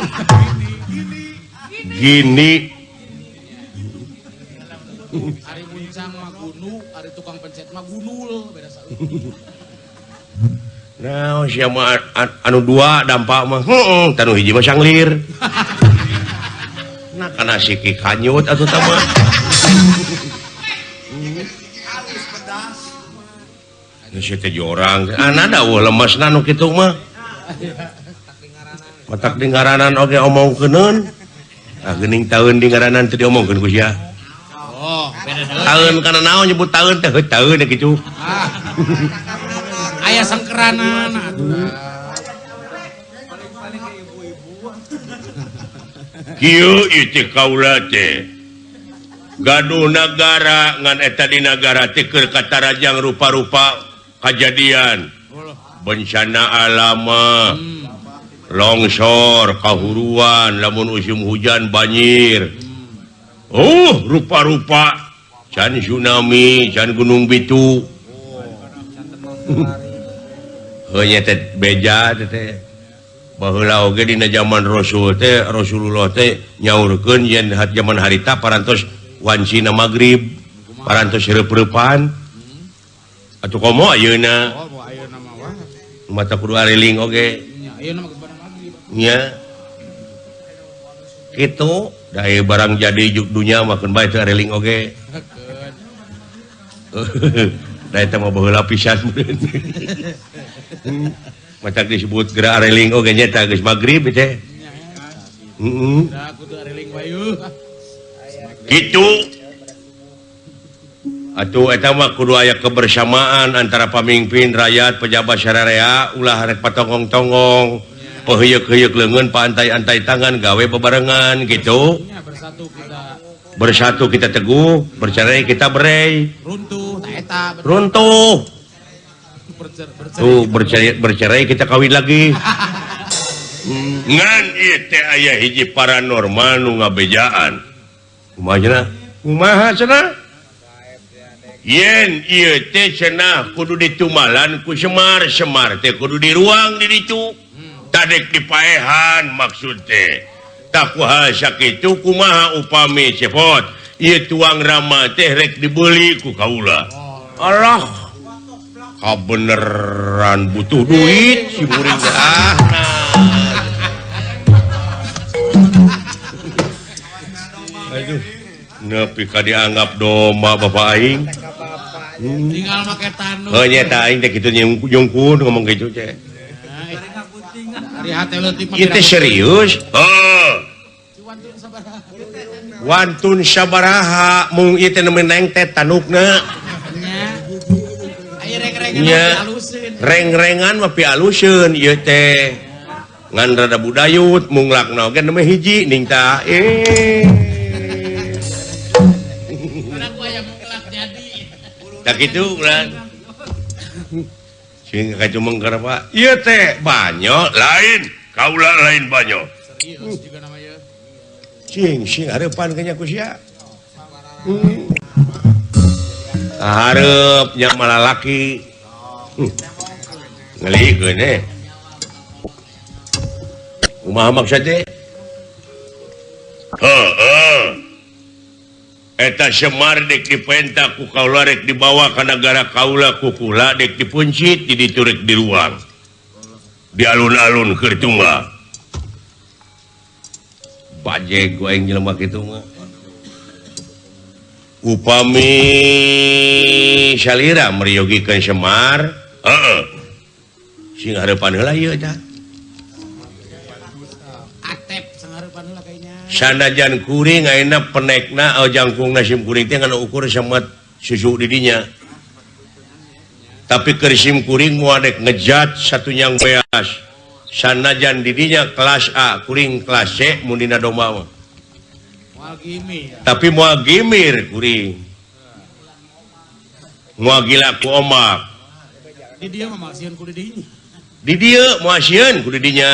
gini Hari muncang mah gunu, hari tukang pencet mah gunul, beda saeutik. nah siapa anu dua dampak mah tanu hiji mah sanglir nah kana siki kanyut atuh tah mah nu sia teh jorang anada lemesna nu kitu mah matak dingaranan oge omongkeuneun geuning taeun dingaranan teu diomongkeun ku sia Oh, beda deui. taeun kana naon nyebut taeun teh taeun kitu Aya sangkeranan atuh. kieu ieu teh kaula teh gaduh nagara ngan eta di nagara teh keur katarajang rupa-rupa kajadian bencana alam longsor kahuruan lamun usum hujan banjir rupa-rupa can tsunami can gunung bitu heunya teh beja teh baheula oge dina zaman Rasul teh Rasulullah teh nyaurkeun yen zaman harita parantos wancina magrib parantos reup-reupan atuh komo ayeuna Oh, mau ayeuna mah wah. mata kudu areling oge Nya, ayeuna mah geus magrib. nya kitu da aya barang jadi juk dunya makeun bae teu areling oge da eta mah baheula pisan mata disebut geura areling oge nya teh geus magrib teh Da kudu areling wae yeuh. gitu atuh eta mah kudu aya kebersamaan antara pamimpin rakyat pejabat sararea ulah rek patongong-tongong paheuyeuk-heuyeuk leungeun paantai-antai tangan gawe bebarengan gitu Nya bersatu kita teguh bercerai kita berai runtuh tah eta runtuh tuh bercerai. bercerai kita kawin lagi ngan ieu teh aya hiji paranormal nu ngabejaan kumaha cenah yen ieu teh cenah kudu ditumalan ku Semar teh kudu di ruang di ditu tadek dipaehan maksud teh tak kumaha sakitu kumaha upami cepot ieu tuang rama teh rek dibeli ku kaula Allah kabeneran butuh duit si muring aduh nepi ka dianggap domba bapak aing Tinggal make tanu. nya ta aing teh kitu nyungkun ngomong kitu teh Ari hate leutik mah. ieu teh serius Wantun sabaraha. wantun sabaraha mung ieu teh nemen teh tanukna Nya. Aya reng-rengan nya haluseun. reng-rengan mah pialuseun ieu teh ngan rada budayut mung lakna oge nemeh hiji ning tah Urang aya muklak jadi. tak kitu ulah sing ka cumeng karapa ieu teh banyo lain kaula lain banyo Serius juga nama ieu. sing hareupan kanya ku sia harapnya malah laki ngelikeun kumaha maksudnya eta Semar dek dipenta ku kaula rek dibawa ka negara kaula ku kula dek dipuncit di diturek di ruang di alun-alun keur tunggal bajeg ku aing jelema kitu mah upami salira meriyogikeun Semar sing hareupan heula ieu tah Atep sangarepan heula kayaknya. sanajan kuring ayeuna penekna jangkung sim kuring teh ngana ukur sama susu di dinya tapi keur sim kuring moal dek ngejat satunyang beas sanajan di dinya kelas A kuring kelas C mun dina domba mah Moal gimi ya. tapi moal gimir kuring moal gila ku omak Di dia mah maksieun ku di dinya. di dieu moal sieun ku di dinya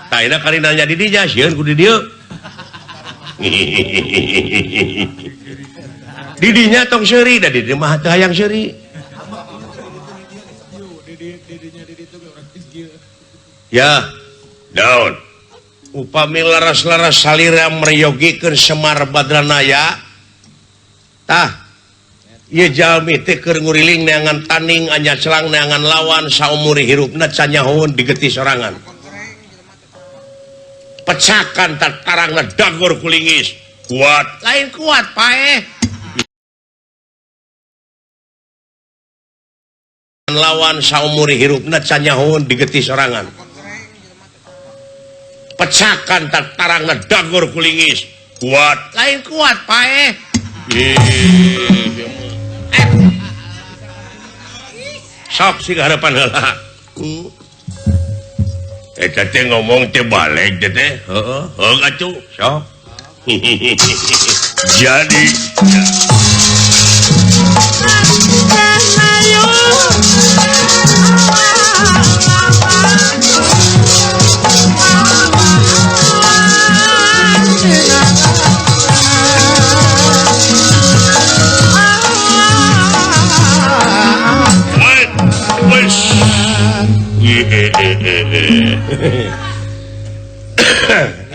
tah ayeuna kali nanya di dinya sieun ku di dieu di dinya tong seuri da di dieu mah teu hayang seuri ya daun upami laras-laras salira meriyogikeun Semar Badranaya tah ieu jalmi teh keur nguriling neangan tanding anya celang neangan lawan saumuri hirupna can nyahoeun digeti sorangan pecakan tarangna dagor kulingis kuat lain kuat paeh lawan saumuri hirupna can nyahoeun digeti sorangan pecakan tarangna dagor kulingis kuat lain kuat paeh sok sing harapan heula eta teh ngomong teh balik teh heeh atuh sok jadi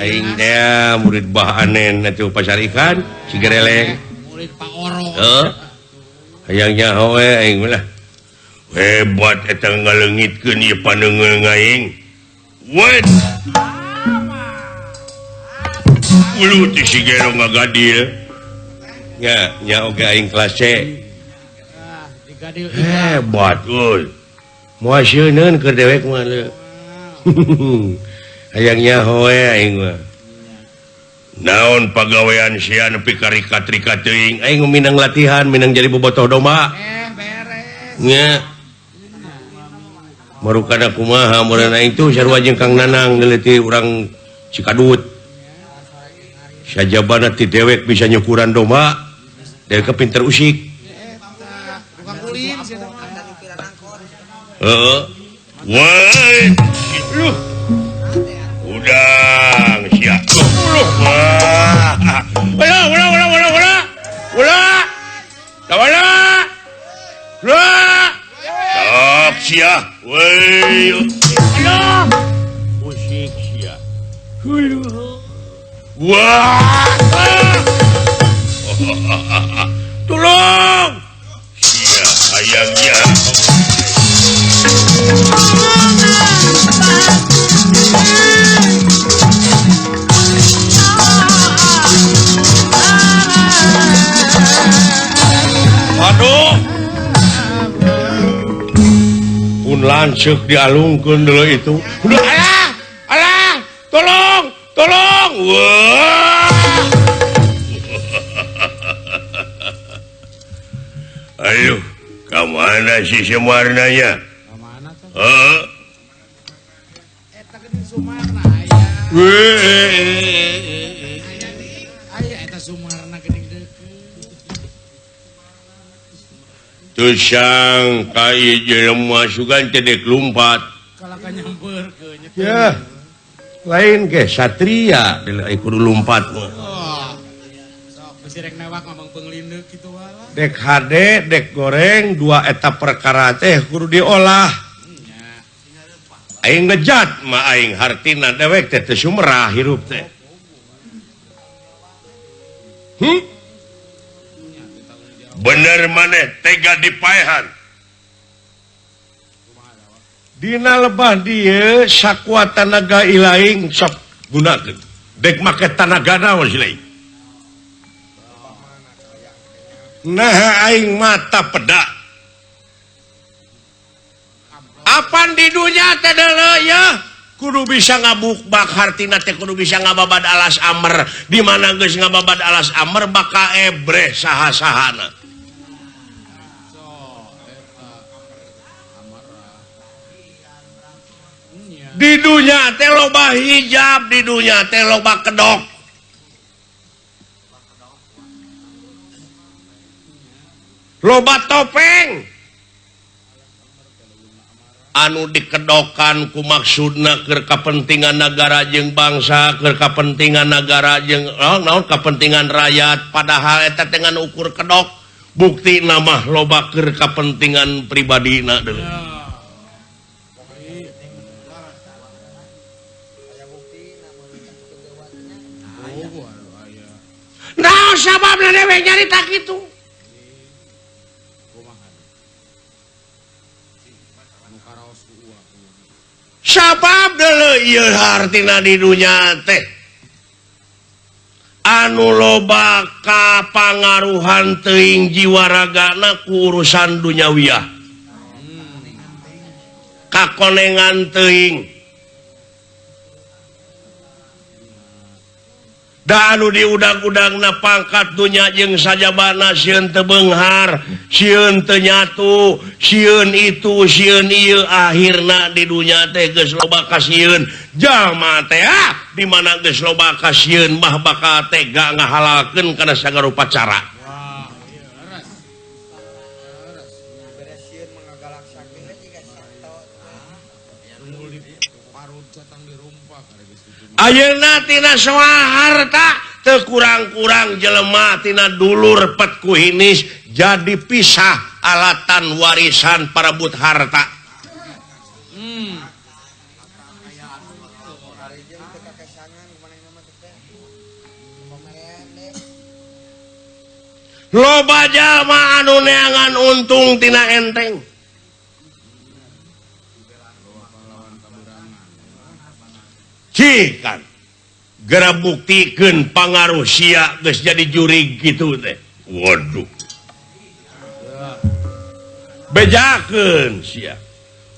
aing teh murid bahanen atuh pasarikan Cigereleng Murid Pak Oro. hayang nyaho aing mah hebat eta ngaleungitkeun ieu pandeungeung aing wet ulu ti Sigero ngagadil nya oge aing kelas C Digadil hebat euy moal sieunneun keur dewek mah hayang nyaho aing mah naon pagawean sia nepi ka rikat-rikat teuing aing minang latihan minang jadi bobotoh domba beres. nya marukana kumaha mun aing tuh sarua jeung Kang Nanang ngeliti urang Cikadut sajabana ti dewek bisa nyukuran domba dewek pinter usik Buka kulin sia. heeh woi lu udang siap lu wah wala tawana sok sia woi ayo musik sia wah tolong sia hayangnya aduh pun lancek dialungkeun dulu itu udah alah tolong wah ayo kamana si Semar nanya Mana tuh? heeh Eta geuning Sumarna aya. Aya eta Sumarna geuning deukeut. tusang kai jelema sugan teh dek lumpat Kalaka nyampeurkeun. ya lain ke satria kudu lumpat mah Oh. Sok Masih rek mewah ngomong penglinduk gitu wala. dek hade dek goreng dua eta perkara teh kudu diolah aing ngejat mah aing hartina dewek teh teu sumerah hirup teh bener maneh tega dipaehan dina lebah dieu sakuat tanaga ilaing sok gunakeun dek make tanaga naon silai nah aing mata pedak apan di dunya teh deuleu ya kudu bisa ngabukbak hartina teh kudu bisa ngababad alas amer di mana geus ngababad alas amer bakal ebreh saha-sahana di dunya teh loba hijab di dunya teh loba kedok loba topeng anu dikedokan ku maksudna keur kapentingan negara jeung bangsa keur kapentingan negara jeung naon kapentingan rakyat padahal eta teh ngan ukur kedok bukti nama loba keur kapentingan pribadina deuleu nah sababna dewe nyarita kitu sabab deuleu ieu hartina di dunya teh anu loba kapangaruhan teuing jiwa ragana ku urusan duniawiyah kakonengan teuing da anu diudag-udagna pangkat dunya jeung sajabana sieun teu beunghar sieun teu nyatu sieun itu sieun ieu akhirna di dunya teh geus loba kasieun jalma teh di mana geus loba kasieun mah bakal tega ngahalalkeun kana sagarupa cara ayeuna tina saha harta teu kurang-kurang jelema tina dulur pet ku hinis jadi pisah alatan warisan parebut harta loba jalma anu neangan untung tina enteng cikan gara buktikeun pangaruh sia geus jadi jurig gitu teh waduh bejakeun sia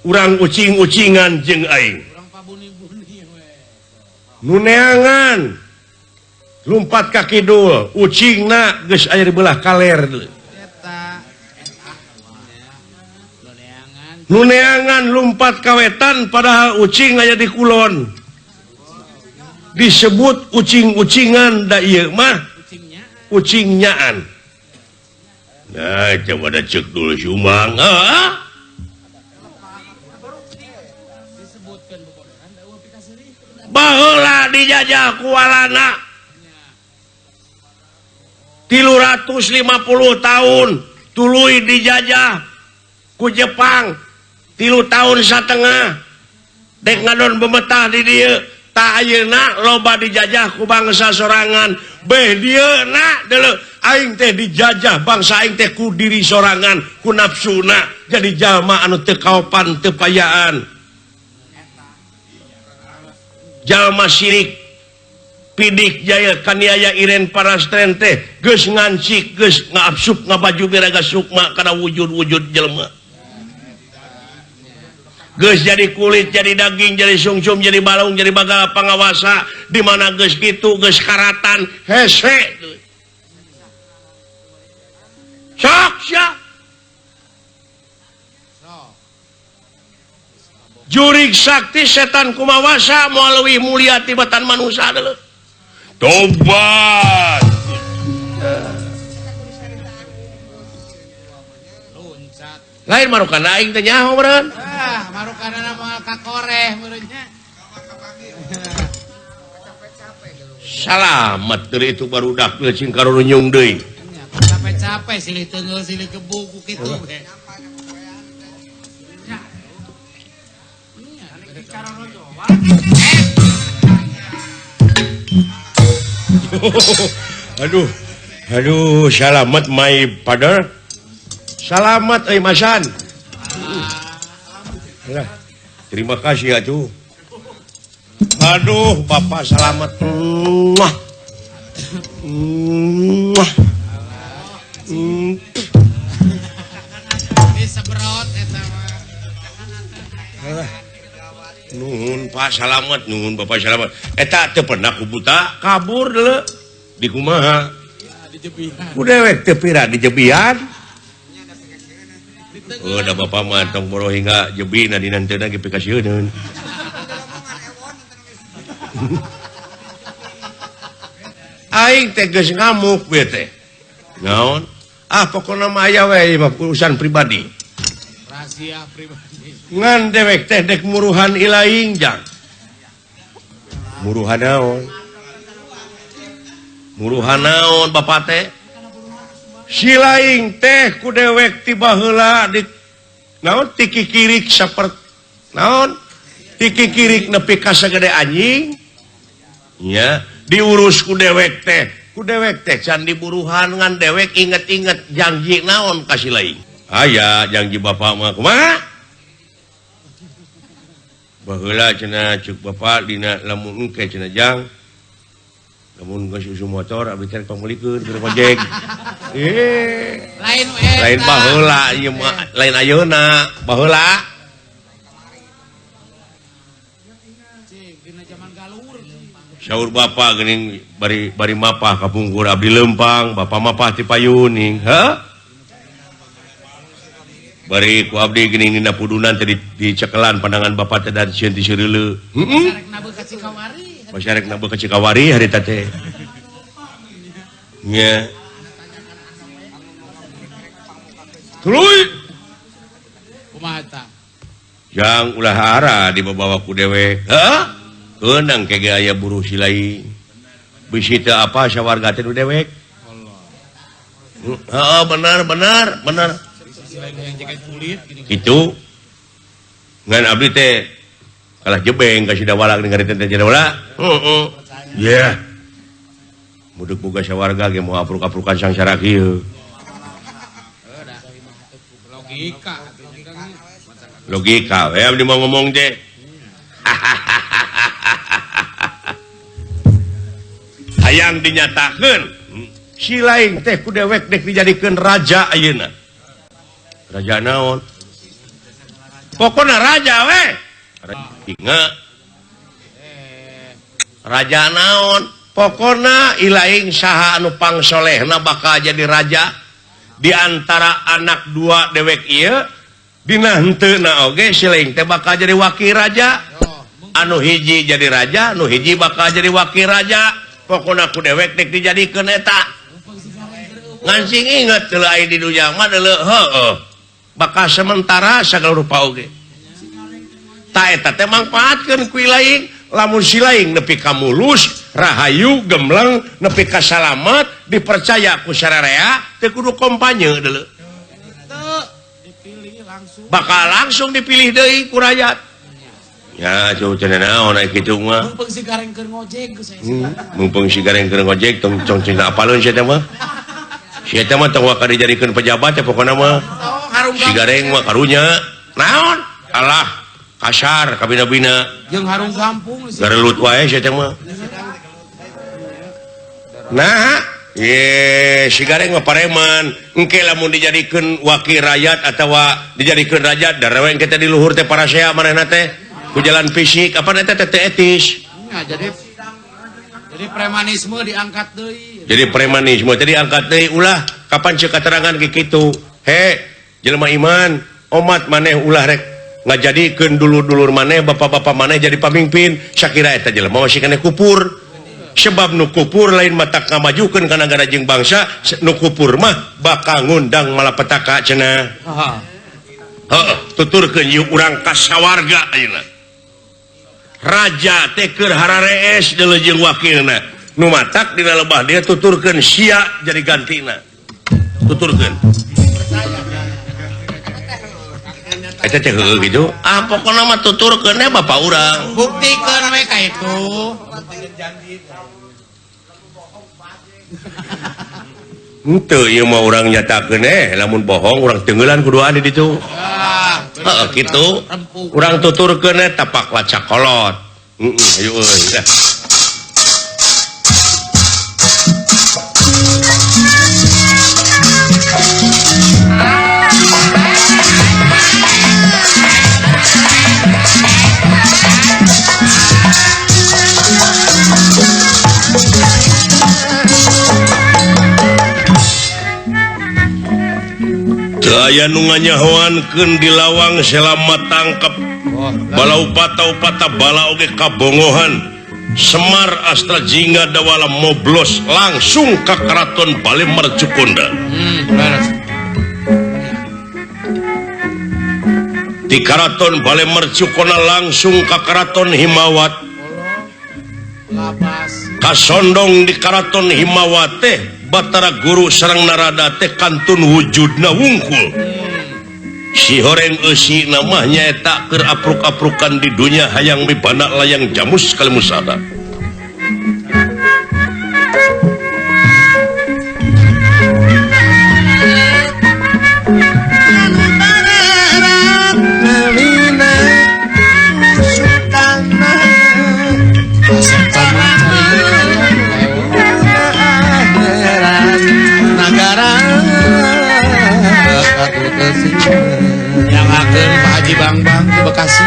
urang ucing-ucingan jeung aing Urang pabuni-buni we. nu neangan lumpat ka kidul ucingna geus aya di belah kaler deuleu Eta. nu neangan lumpat ka wetan padahal ucing aya di kulon disebut ucing-ucingan da ieu mah ucingnyaan nah coba da cek dulu sumang baheula dijajah ku walana 350 tahun tuluy dijajah ku Jepang 3 tahun satengah dek ngadon bemetah di dieu tak ayeuna loba dijajah ku bangsa sorangan beh dieuna deuleu aing teh dijajah bangsa aing teh ku diri sorangan ku nafsuna jadi jalma anu teu kaopan teu payaan jalma syirik pidik jaya kaniaya iren parastren teh geus ngancik geus ngabsuk ngabaju biraga sukma kana wujud-wujud jelema geus jadi kulit jadi daging jadi sungsum jadi balung jadi bagala pangawasa di mana geus kitu geus karatan hese sok sia jurig sakti setan kumawasa melalui mulia tibatan manusia deuleu tobat lain marukana aing teh nyaho meureun Marukanana moal ka koreh meureunnya. salamet dari itu baru dak cing karo nyung deui. Capek-capek silih teungeul silih kebuku kitu we. Aduh salamet my father. Salamet euy Masan. Alah, terima kasih atuh. Aduh, Bapak selamat. Muah. Muah. Disebrot eta mah. Nuhun Pak selamat, nuhun Bapak selamat. Eta teu pernah ku buta, kabur deuleu. Di kumaha? Dijebihan. Ku dewek teu pira dijebihan. Da Bapak mah tong boro hingga jebina dina teu ge pikasieun. Aing teh geus ngamuk we teh. Naon? Pokona mah aya we mah urusan pribadi. Rahasia pribadi. Ngan dewek teh dek muruhan ilaing jang. Muruhan naon? Muruhan naon Bapak teh? Si laing teh ku dewek tiba heula di naon tikikirik saperti naon? Tikikirik nepi ka sagede anjing. Ya, diurus ku dewek teh. Ku dewek teh can diburuhan ngan dewek inget-inget janji naon ka si laing. Aya janji Bapak mah kumaha? Baheula cenah cuk Bapak dina lamun engke cenah jang. Lamun geus susu motor abdi teh pamulikeun keur ojek. Lain baheula ieu mah lain ayeuna, baheula. Saur Bapak geuning bari mapah ka Pungkur abdi lempang, Bapak mapah ti payuning, ha? Bari ku abdi geuning dina pudunan teh dicekelan pandangan Bapak teh dan sieun ti seureuleu. Heeh. Masyarek nabeuk ka Cikawari harita teh. Nya. Tuluy. Kumaha eta? Jang ulah hara dibawa ku dewek. Heuh? Keunang kege aya buruh si lain. Bisi teu apa sawarga teh nu dewek. Heeh, benar. Selain yang jaket kulit gini. Kitu. Ngan abdi teh kalah jebeng ka sida walak ningali teh jadawala. Heeh. Yeah. Muduk boga sawarga ge moal apruk-aprukan sangsara kieu. Logika, abdi mau ngomong teh. Hayang dinyatakeun si lain teh ku dewek dek dijadikeun raja ayeuna. Raja naon? Pokona raja we. Ingat. Raja naon? Pokona ilaing saha anu pangsolehna bakal jadi raja di antara anak dua dewek ieu dina heuteuna oge si lain teh bakal jadi wakil raja. Anu hiji jadi raja, anu hiji bakal jadi wakil raja. Pokona ku dewek dek dijadikeun eta. Ngan sing inget teu aya di dunya mah deuleu heueuh. Bakal sementara sagala rupa oge. Ta eta teh mangpaatkeun ku ilaing lamun si laing nepi ka mulus, rahayu, gembleng, nepi ka salamet, dipercaya ku sararea teu kudu kompanye deuleu. Dipilih langsung. Bakal langsung dipilih deui ku rakyat. Ya, coba cenah naon aya kitu mah. Mumpung si gareng keur ngojek geus saya. Mumpung si gareng keur ngojek tong cenah apaleun sia teh mah. Sia teh mah tong waka dijadikeun pejabat teh pokona mah. Si gareng mah karunya naon? Alah kasar ka bina-bina. Jeung harung kampung Garelut wae sia teh mah. Nah, si gareng mah pareman. Engke lamun dijadikeun wakil rakyat atawa dijadikeun raja darewe engke teh di luhur teh parasea manehna teh. Ku jalan fisik apa nanti teh etis. Ya, jadi premanisme diangkat deui. Jadi premanisme tadi angkat deui ulah kapan ceuk katerangan ge kitu. He, jelema iman, omat maneh ulah rek ngajadikeun dulur-dulur maneh, bapak-bapak maneh jadi pamimpin. Sakira eta jelema masih kena kupur. Sebab nu kupur lain matak ngamajukeun ka nagara jeung bangsa, nu kupur mah bakal ngundang malapetaka cenah. Heeh, tuturkeun ieu urang ka sawarga ayeuna. Raja teh keur hararees deuleu jeung wakilna. nu matak dina lebah dia tuturkeun sia jadi gantina tuturkeun eta teh heueuh gitu pokona mah tuturkeun bapak urang Buktikeun we ka itu. henteu ieu mah urang nyatakeun lamun bohong urang teungeulan kuduan di ditu heeh kitu urang tuturkeun tapak waca kolot ayo euy aya nu nganyahoankeun di lawang selama tangkep balau pata bala oge kabongohan Semar Astra Jingga dawala moblos langsung ka Keraton Bale Mercukunda di Keraton Bale Mercukunda langsung ka Keraton Himawat kasondong di Keraton Himawat teh Batara Guru sareng Narada teh kantun wujudna wungkul si horeng eusi namanya eta keur apruk-aprukan di dunia hayang mibana layang jamus kali musada yang akan Pak Haji Bang di Bekasi.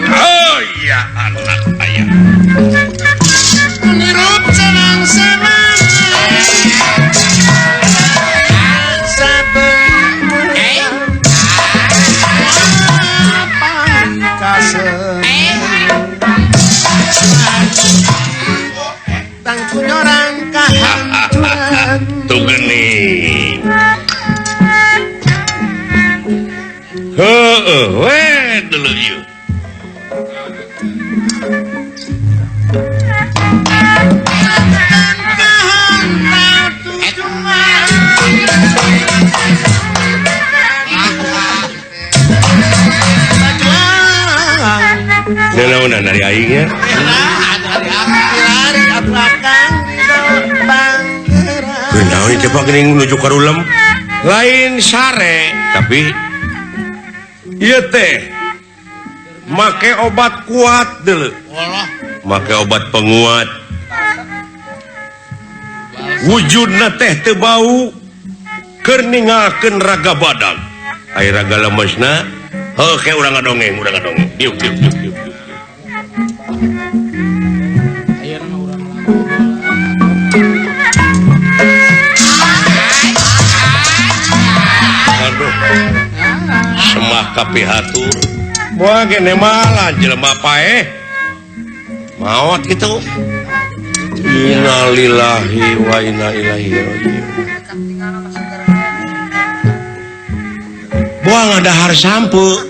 oh iya anak ayah Nirup senang-senang tuh geni we dulu yuk Nanaonan dari aingnya naon coba geuning nuju ka rulem lain sare tapi ieu teh make obat kuat deuleu make obat penguat wujudna teh teu bau keur ningalkeun raga badag aya raga lemesna heuh ke urang ngadongeng diuk semah kapihatur moal gene malah jelema paeh maot gitu innalillahi wa inna ilaihi rajiun buang dahar sampu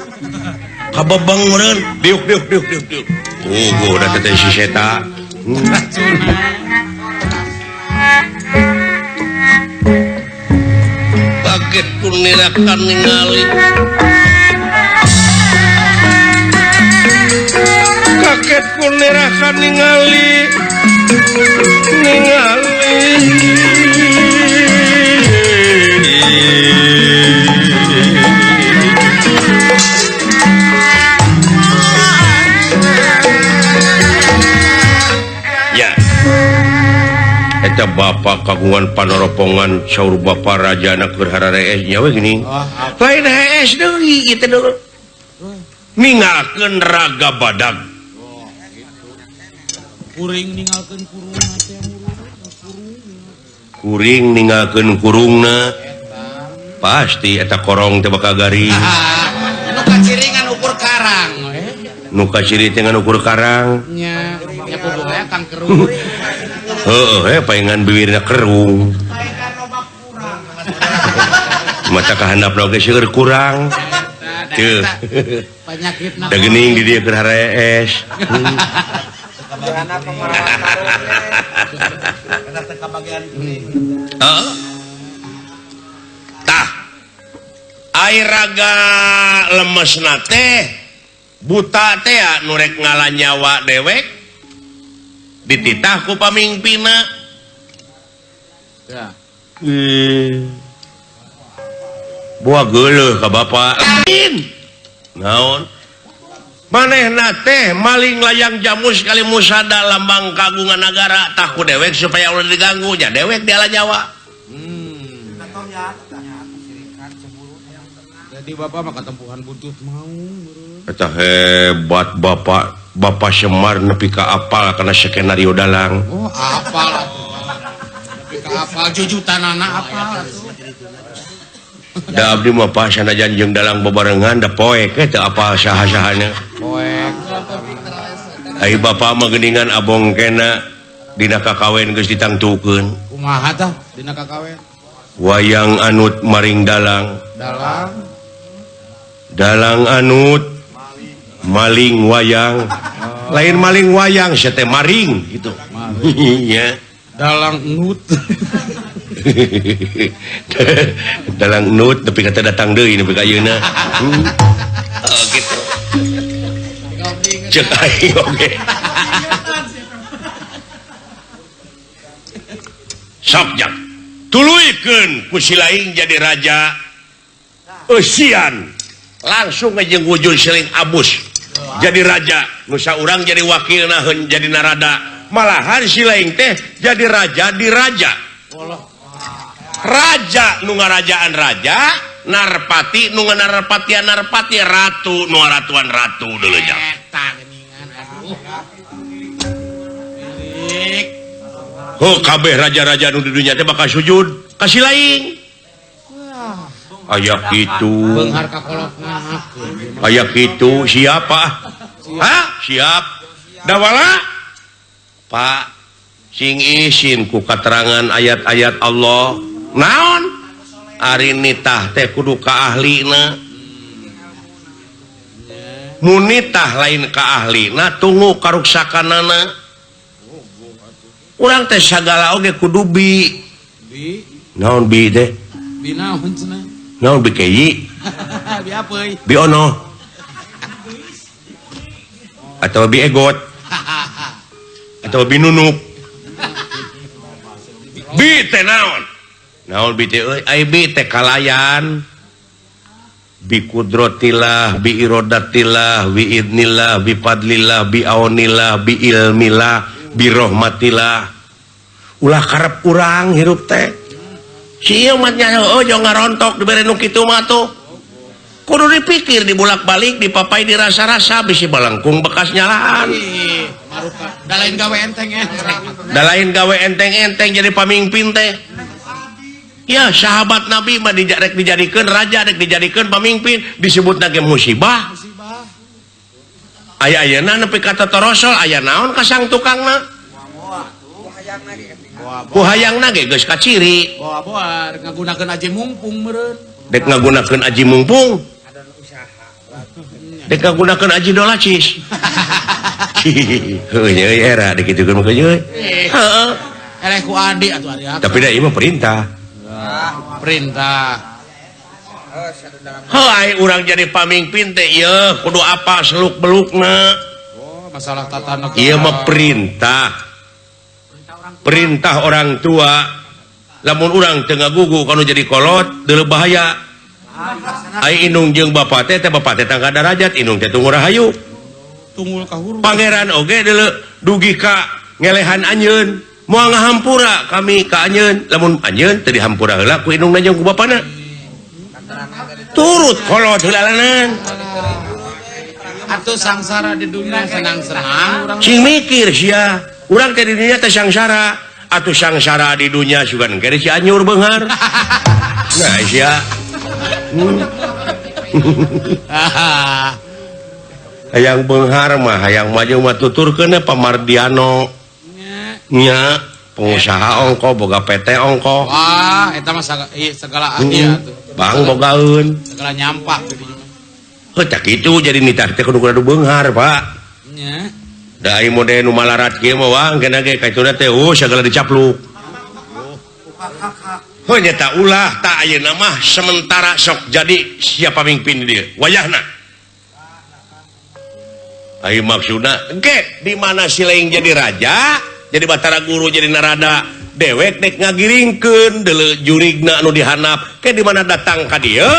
kabebengureun diuk gua udah teteh si seta kaget kunirakan ningali ya eta bapak kagungan panoropongan saur bapak raja anak berhara rees nyawa gini lain rees deui kitu dulu ningalkeun raga badag Kuring ninggalkeun kurungna teh kuring ningalkeun kurungna pasti eta korong teh bakal garing nu kaciringan ukur karang nu kaciri teh ngan ukur karang nya bobogoh kang kerung heueuh paengan bibirna kerung mata kahandapna ge seueur kurang Tuh. Penyakit Da geuning di dieu keur harees. Heeh. Tah. Air raga lemesna teh buta teh nu rek ngalah nyawa dewek dititah ku pamingpina. Ya. Buah geuleuh ka bapa. Naon? Manehna teh maling layang jamu sekali musada lambang kagungan negara tah ku dewek supaya ulah diganggu nya dewek dialah nyawa. Jadi bapak mah ketempuhan butut mau. Eta hebat Bapak Semar nepi ka apal kana skenario dalang. Oh, apal atuh. Tapi ka apal jujutanana apal atuh. Da abdi mah pas sanajan jeung dalang bebarengan da poek teh apal saha-sahana. Poek. Ai bapa mah geuningan abong kena dina kakawen geus ditangtukeun. Kumaha tah dina kakawen? Wayang anut maring dalang. Dalang anut maling wayang. Lain maling wayang sia teh maring gitu. Iya. Dalang nut. Dalang nut tapi kata datang deui nepi ka ayeuna. Oh gitu. Cek aing oge. Sok jak. Tuluikeun ku si laing jadi raja. Eusian. Langsung ngejeng wujud siling abus. Jadi raja. Nusa urang jadi wakilna heun jadi narada. Malahan si laing teh jadi raja di raja. Raja nu ngarajaan raja, narpati nu ngarepatian narpati, ratu nu ratuan ratu deuleu jak. Eta geuningan aduh. Oh kabeh raja-raja nu di dunya teh bakal sujud ka si laing. Aya kitu. Beunghar ka kolotna. Aya kitu siapa? Hah? Siap. Dawala? Pak sing isin ku katerangan ayat-ayat Allah. Naon? Ari nitah teh kudu ka ahlina. Mun nitah lain ka ahlina tunggu karuksakanana. Urang teh sagala oge kudu bi. Bi, Naon bi teh? bi naon cenah? Naon bi keyi? Bi apa euy? Bi ono? Atau bi egot? Atau bi nunuk? Bi teh naon? Naon bi teh euy? Ai bi teh kalayan. Bi kudratillah, bi iradatillah, bi idnillah, bi fadlillah, bi aunillah, bi ilmillah, bi rahmatillah. Ulah karep urang hirup teh. Si ieu mah nya ojo ngarontok dibere nu kitu mah tuh. Kudu dipikir dibulak-balik, dipapai dirasa-rasa bisi balangkung bekas nyalaan. Ih, maruka. Da lain gawe enteng-enteng. Da lain gawe enteng-enteng jadi pamingpin teh. Ya sahabat Nabi mah rek dijadikeun raja, rek dijadikeun pamingpin, disebutna ge musibah. Aya ayeuna nepi ka totorosol, aya naon ka sang tukangna? Ku hayangna ge geus kaciri. Boa-boa ngagunakeun aji mumpung meureun. Dek ngagunakeun aji mumpung. Dek ngagunakeun aji dolacis. Heuh nya era dek kitu mah euy. Heeh. Eleh ku adi atuh ari. Tapi da ieu mah perintah. Perintah. Heuh urang jadi pamingpin teh ieu kudu apa seluk-belukna. Oh, masalah tata negara. Ieu mah perintah. Perintah orang tua. Lamun urang teu ngagugu kanu jadi kolot deuleu bahaya. Ai indung jeung bapa teh bapa teh tangga darajat, indung teh tunggu rahayu. Tunggul kahuru. Pangeran oge deuleu dugi ka ngelehan anjeun. Moal ngahampura kami ka anjeun. Lamun anjeun teu dihampura heula ku indungna jeung ku bapana. Turut kolot heulalanan. Atuh sangsara di dunia senang-senang urang. Sing mikir sia, urang teh di dunia teh sangsara. Atuh sangsara di dunia sugan kere si anyur beunghar. Nah sia. Hayang beunghar mah hayang maju mah tuturkeun Pamardiano. Nya pengusaha ongko boga PT ongko. Wah, eta mah segala aya atuh. Bang bogaeun. Segala nyampak gitu. tak itu jadi nitar teh kudu beunghar Pak nya da ai mode nu malarat kieu mah wang kena ge kaituna teh sagala dicapluk nya tak ulah tak ayeuna mah sementara sok jadi siapa pamimpin dia wayahna ai maksudna engke di mana si laing jadi raja jadi Batara Guru jadi narada dewek dek ngagiringkeun deuleu jurigna anu dihanap ke di mana datang ka dieu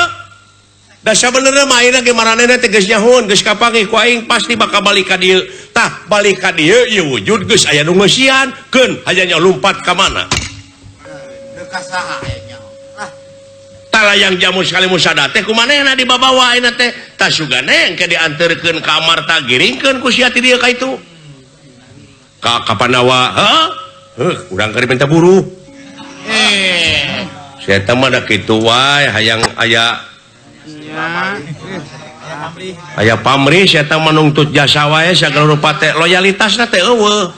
da sabenerna mah ayeuna ge maranehna teh geus nyahun geus kapanggih ku aing pasti bakal balik ka dieu tah balik ka dieu ieu wujud geus aya nu ngeusian keun hanya lompat ka mana talayang jamu sekali musada teh kumanehna dibabawa ayeuna teh tah sugane engke dianterkeun ka kamar tah giringkeun ku sia ti dieu ka itu ka kapanawa urang keur minta buru sia teh mah da kitu wae hayang aya aya pamrih sia teh menuntut jasa wae sagala rupa teh loyalitasna teh eueuh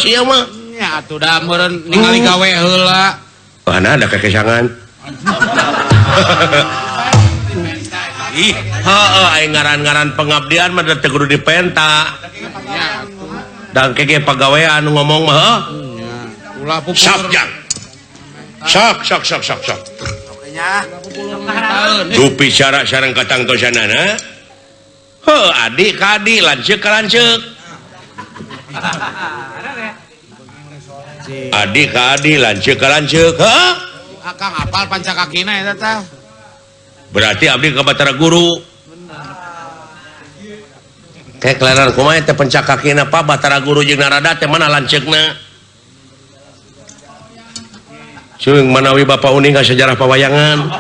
sia mah nya atuh da meureun ningali gawe heula mana ada kekesangan ih aing ngaran-ngaran pengabdian mah teh kudu dipenta dan keke pagawean ngomong mah ulah pupur sakjang sak tu bicara sareng katang tosanana adik kadi lanceuk ka lanceuk adik kadi lanceuk ka lanceuk akang apal pancakakina eta teh berarti abdi ka Batara Guru kayak kelihatan kumaha teh pancakakina Pak Batara Guru jeung narada teh mana lanceukna jeung manawi Bapak uning ka sejarah pawayangan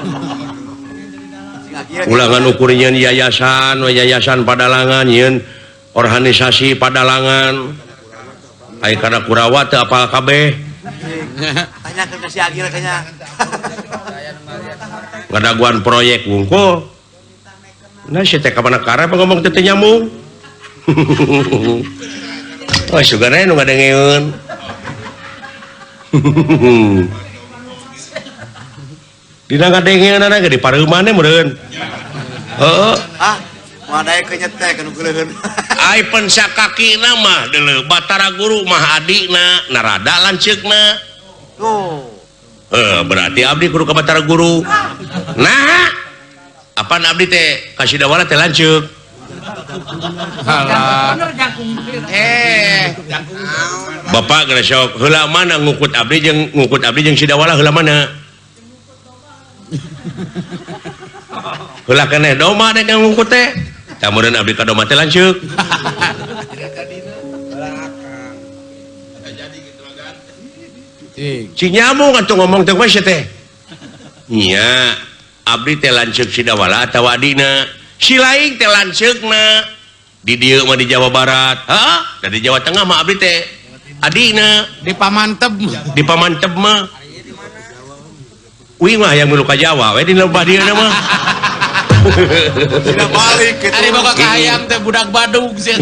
ulangan ukur nyeun yayasan Padalangan nyeun organisasi Padalangan ai kana Kurawa teu apal kabeh tanya ke si Agil kayaknya ngadaguan proyek wungkul nah si teh kamana kara ngomong teh nyambung oh sugana nu ngadengeun dina ngadengeunana ge di pareuman meureun heeh wadai kenyete kana geuleun ai pensakakina mah deuleu Batara Guru mah adina narada lanceukna tuh berarti abdi kudu ka Batara Guru nah apaan abdi teh kasih dawala teh lanceuk halah Bapak geus sok heula mana ngukut abdi jeung si dawala heula mana heula keneh doma dek ngukut teh tamureun abdi ka doma teh lanceuk si nyamung atuh ngomong teh we teh nya abdi teh lanceuk si dawala atawa adina si laing teh lanceukna di dieu mah di Jawa Barat da di Jawa Tengah mah abdi teh adina di pamanteb mah uing mah yang milu ka Jawa we di lembah dieu mah tidak balik gitu ari boga kahayang teh budak Badung sia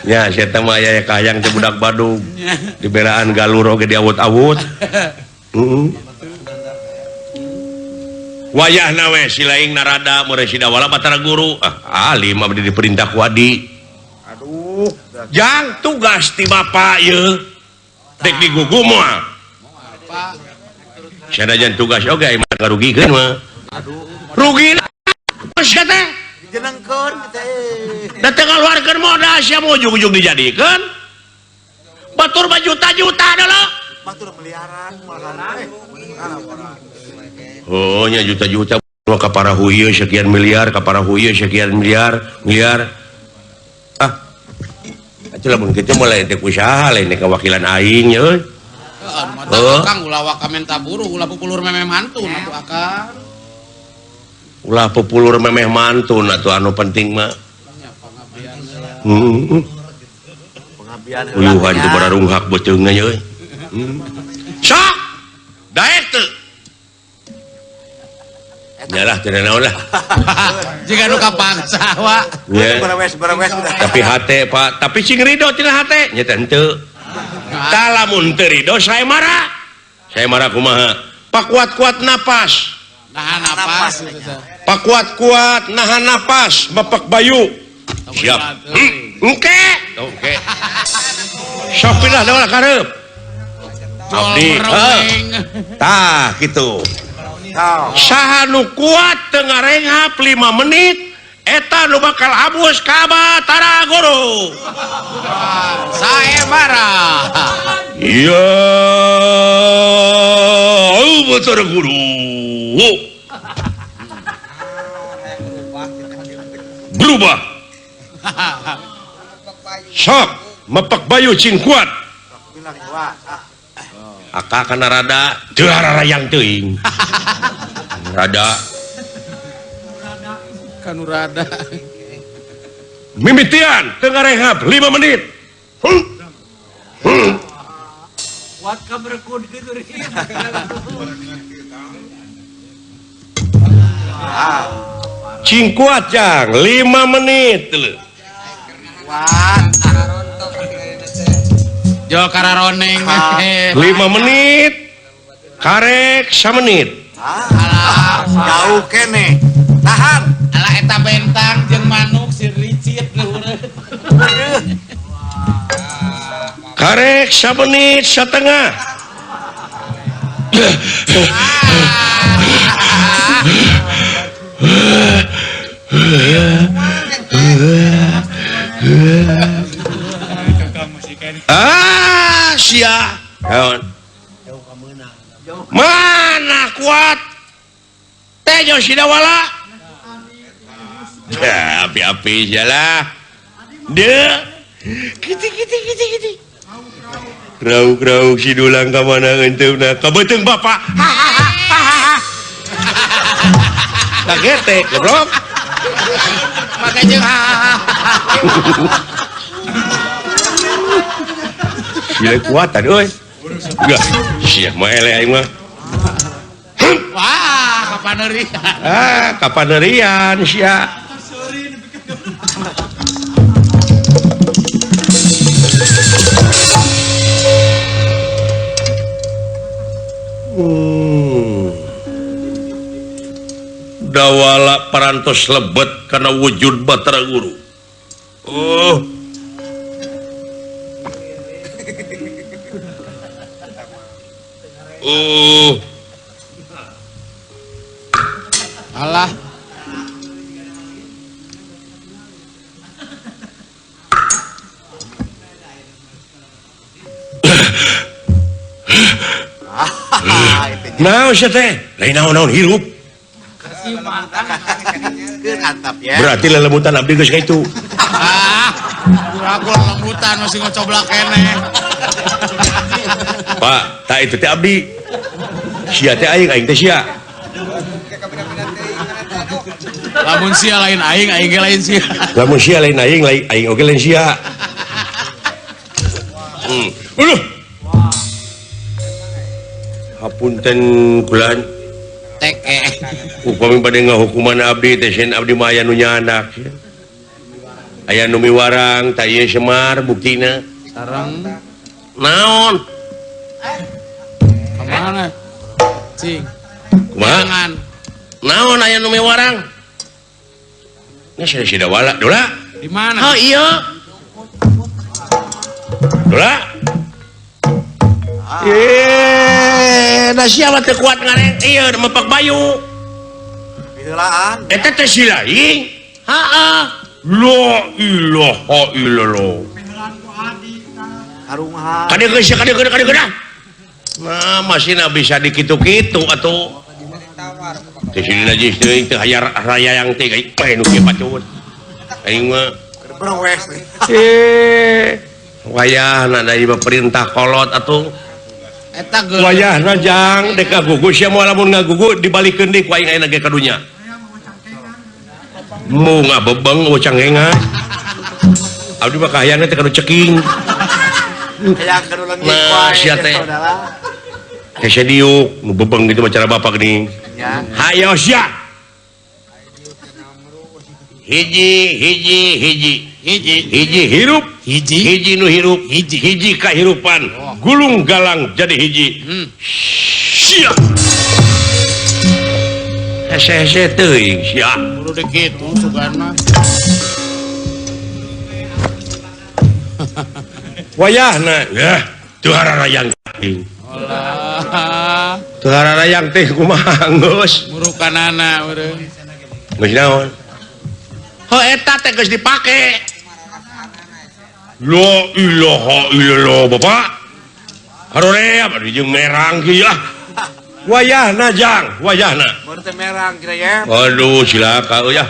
nya sia teh mah aya kahayang teh budak Badung diberaan galur oge diawut-awut wayahna we si laing narada meureun si dawala Batara Guru alim abdi diperintah ku adi aduh jang tugas ti bapak ye dek digugu moal sanajan tugas oge mah karugikeun mah aduh rugi sia teh jenengkeun da teu ngaluarkeun modal sia mau ujug-ujug dijadikeun batur juta-juta adalah batur miliaran oh nya juta-juta ka parahu ieu sekian miliar ka parahu ieu sekian miliar atuh lamun kitu mah lain teh usaha lain kewakilan aing nya euy mata akang ulah wakamen taburu ulah pupulur memeh mantun atuh akang ulah pupulur memeh mantun atuh anu penting mah pengabdian uyuhan teu bararunghak beuteungna nya euy sok daek teu nyalah teu naon lah jika nu kapaksa wa berawes tapi hate Pak tapi cing ridho tina hate nya teh henteu lamun teu ridho saya marah kumaha pak kuat-kuat napas nahan napas Pak kuat-kuat nahan napas Bapak Bayu siap oke sok pindah dah karep abdi tah gitu saha nu kuat teu ngarenghap 5 menit eta nu bakal abus ka Batara Guru Saya marah. iya Batara Guru berubah sok Mepak Bayu cing kuat bilang kuat. aka kana rada teu hararayang teuing rada Kanu rada. mimitian teu ngarehab 5 menit Kuat ka berkun gitu. cing kuat jang 5 menit teu Kuat. Jol kararoneng. 5 menit karek 1 menit Jauh kene. Tahan. Alah eta bentang jeung manuk si ricit luhur. karek 1 menit setengah sia mana kuat Tejo Sidawala ya api-api jalah deh kiti rauk si dulang ka mana enteuna ka beuteung bapak kaget teh goblok Make jeung sila kuatan euy enggak sia mah ele aing mah wah kapaneureun. kapanerian sia dawala parantos lebet karena wujud Batara Guru Alah. naon sia teh lain naon hirup Keun antap ya. berarti lelemutan abdi geus kitu Aku lembutan masih ngocoblak keneh. Pak tak itu teh abdi sia teh aing teh sia Lamun sia lain aing ge lain sia. lamun sia lain aing oge lain sia Aduh hapunten kulan Teke. upami bade ngahukuman abdi teh sen abdi mah aya nu nyanak aya nu miwarang tah ieu Semar buktina Sareng naon kemana? Cing. kumaha Jangan. naon aya nu miwarang nya sia Sidawala dola Di mana? iya dola da siapa teu kuat ngareng ieu Mepak Bayu Biheulaan. eta teh si lain heeh la ilaha illallah Harungan. kadeu nah masih bisa dikitu-kitu atuh teh sini najis teuing teu aya raya yang teh kayak nu kieu pacut aing mah Berwes. wayahna da ieu perintah kolot atuh Eta geus. wayahna jang dek ngagugu sia moal lamun ngagugu dibalikeun deui ku aing ayeuna ge kadunya mu ngabebeng wocang henga abdi mah kahayangna teh kanu ceking Kayak kedulang Nah, sia teh. Kaya diuk nu bebeng gitu mah cara bapak geuning Ya. hayo sia hiji hirup hiji nu hirup hiji kahirupan gulung galang jadi hiji sia hese teuing sia. Kudu dikitu sugan mah. Wayahna ya teu hararayang ting. Olah. Teu hararayang teh kumaha geus? Murukanana urang. Geus naon? Heuh eta teh geus dipake. La ilaha illallah Bapak. Harore apa jeung merang kieu ah. Wayahna jang, wayahna. Baru teh merang kira ya. Aduh cilaka euy ya.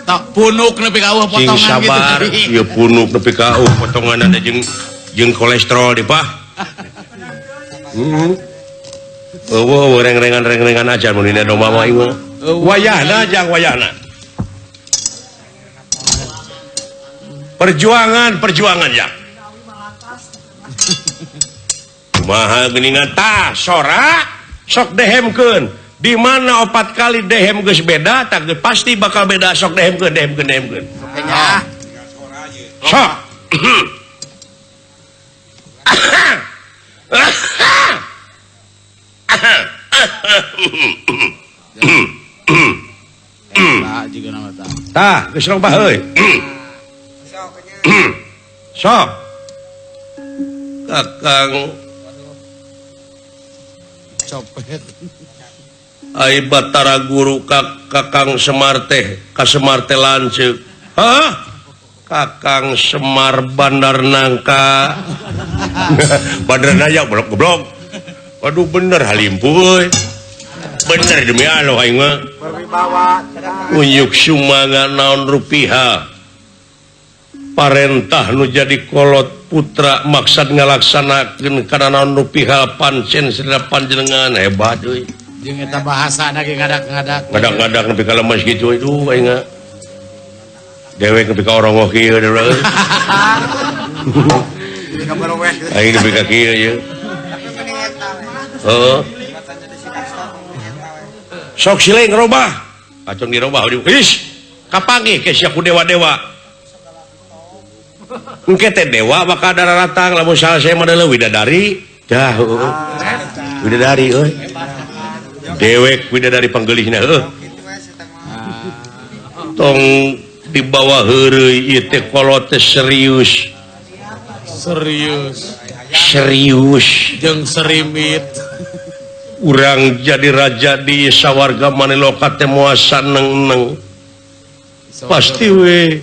Tak punuk nepi ka eueuh Cing potongan sabar, gitu. ieu punuk nepi ka potongan ada jeung kolesterol di Pak. Eueuh reng-rengan aja mun dina domba mah ieu. Wayahna jang wayahna. Perjuangan ya. Kumaha geuningan tah sora sok dehemkeun. Di mana 4 kali dehem geus beda tak pasti bakal beda sok dehemkeun. Kayaknya Sok. Tah jiga nama tah. Tah, geus robah euy. Sok. Kakang Copet. ai Batara Guru Kakang Semar teh ka Semar teh lanceuk. Hah? Kakang Semar Bandar Nangka. Bandar Naya goblok. Waduh bener halimpu euy. Bener demi Allah aing mah. berwibawa. Unyuk sumanga naon rupiah. Parentah nu jadi kolot putra maksad ngalaksanakeun kana naon rupiah pancen sedap panjenengan hebat euy. Jeung eta bahasana ge ngadak-ngadak. Ngadak-ngadak nepi ka lemes kitu itu aing mah. Dewek nepi ka orongoh kieu deui. Jadi kabar weh. Aing nepi ka kieu ye. Heeh. Sok sileng robah. Acung dirobah di. Ish. Kapangi ke sia ku dewa-dewa. Engke teh dewa bakal dararatang lamun salese mah deuleu widadari. Dah heueuh. Widadari euy. Dewek widadari panggeulihna heueuh. Tong dibawa heureuy ieu teh kolot teh serius. Serius. Jeung serimit. Urang jadi raja di sawarga Maniloka teh moal saneng-neng. Pasti we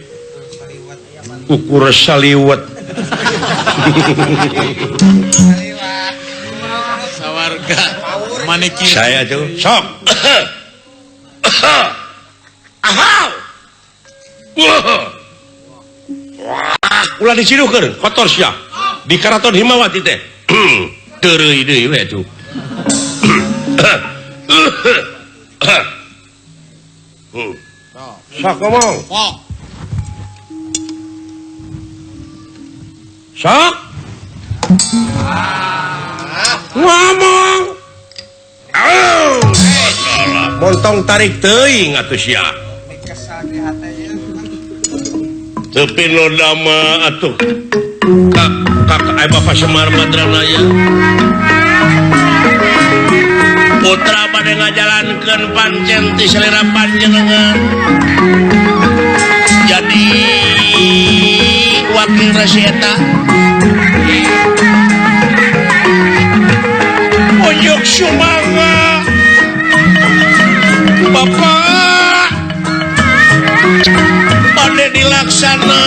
ukur saliwet. Sawarga maniki. Saya tuh sok. Ahau. Ulah dicidukeun kotor sia. Di Karaton Himawati teh. Teureui deui we tuh. Sok ngomong. Pok. Sok. Ngomong. Montong tarik teuing atuh sia. Tepi noda mah atuh. Kak ai Bapak Semar Madranaya. Putra pada ngajalankeun pancen ti selera panjenengan. Jadi wakil rasieta. Ojok sumangga. Bapak pada dilaksana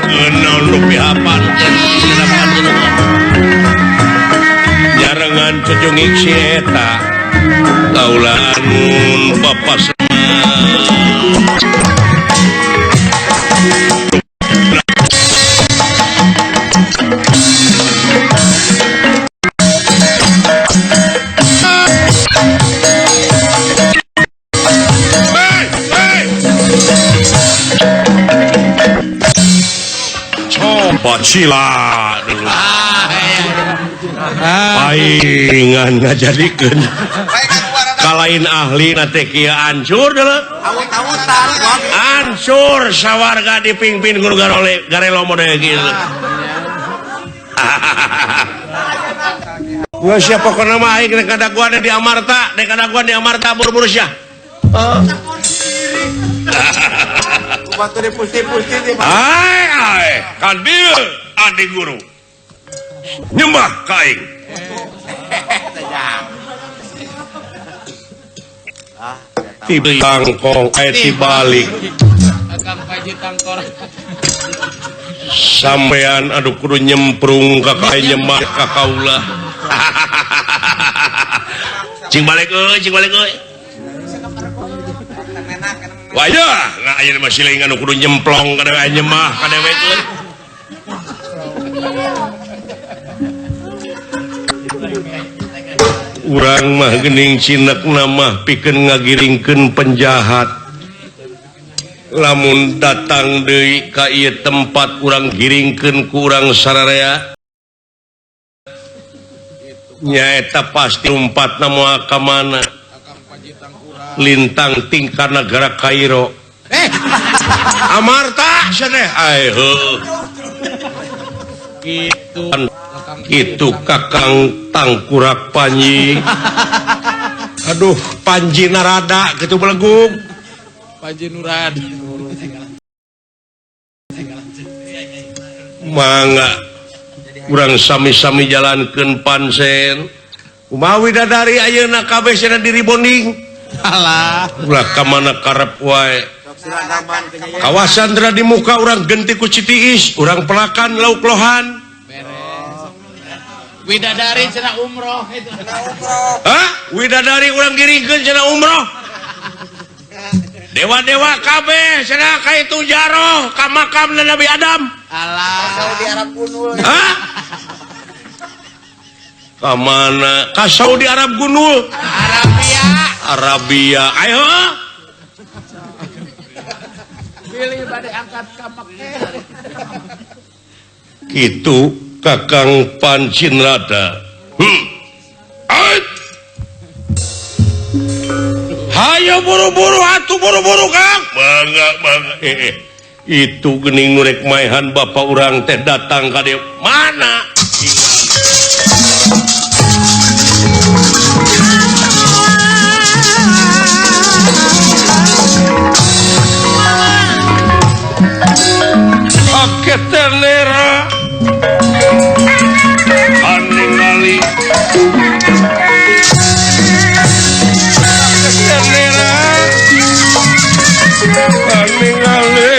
kenal rupiah pancen ti selera panjenengan. Jarangan cecungik si eta kaulaan Bapak Semar. Coba cila dulu. Paingan ngajadikeun kalain ahli na teh kieu hancur deuleu. Awut-awutan, Bang. Hancur sawarga dipingpin guru garelo model kieu. siapa kok nama aing dek ada gua di Amarta, dek ada gua di Amarta buru-buru sia. Batu dipusti-pusti di mana? Ai, kan dieu adik guru. Nyembah ka aing. Tibangkong tibalik. Akang Paji Tangkor. Sampean aduh kudu nyemprung ka kae nyembah ka kaula. Cing balik euy. Wah ya, nggak aja masih lagi anu kudu nyemplong ka kae nyembah ka dewek euy. Urang mah geuning cinekna mah pikeun ngagiringkeun penjahat. Lamun datang deui ka ieu tempat urang giringkeun ku urang sararea nyaeta pasti umpatna moal ka mana lintang tingkah negara Kairo Amarta cenah gitu Kakang Tangkurak Panji aduh Panji narada gitu belegung Paji Nurad. mangga urang sami-sami jalankeun pansen kumaha widadari ayeuna kabeh cenah diri bonding Alah. ulah ka mana karep wae Siragaman kenyanya. kawasan teu di muka urang genti ku Citiis urang pelakan lauk lohan Beres. Widadari cenah umroh itu. hah widadari urang giringkeun cenah umroh dewa-dewa kabeh cenah ka itu jaro ka makam Nabi Adam Alah. Saudi Arab Gunul. hah ka mana ka Saudi Arab Gunul Arabia ayo Pilih bade angkat ka Mekah. kitu Kakang Pancinrada ait hayo buru-buru atuh buru-buru Kang bangga itu geuning nurek maehan bapak urang teh datang ka dieu mana Aketenera aningali aketenera aningali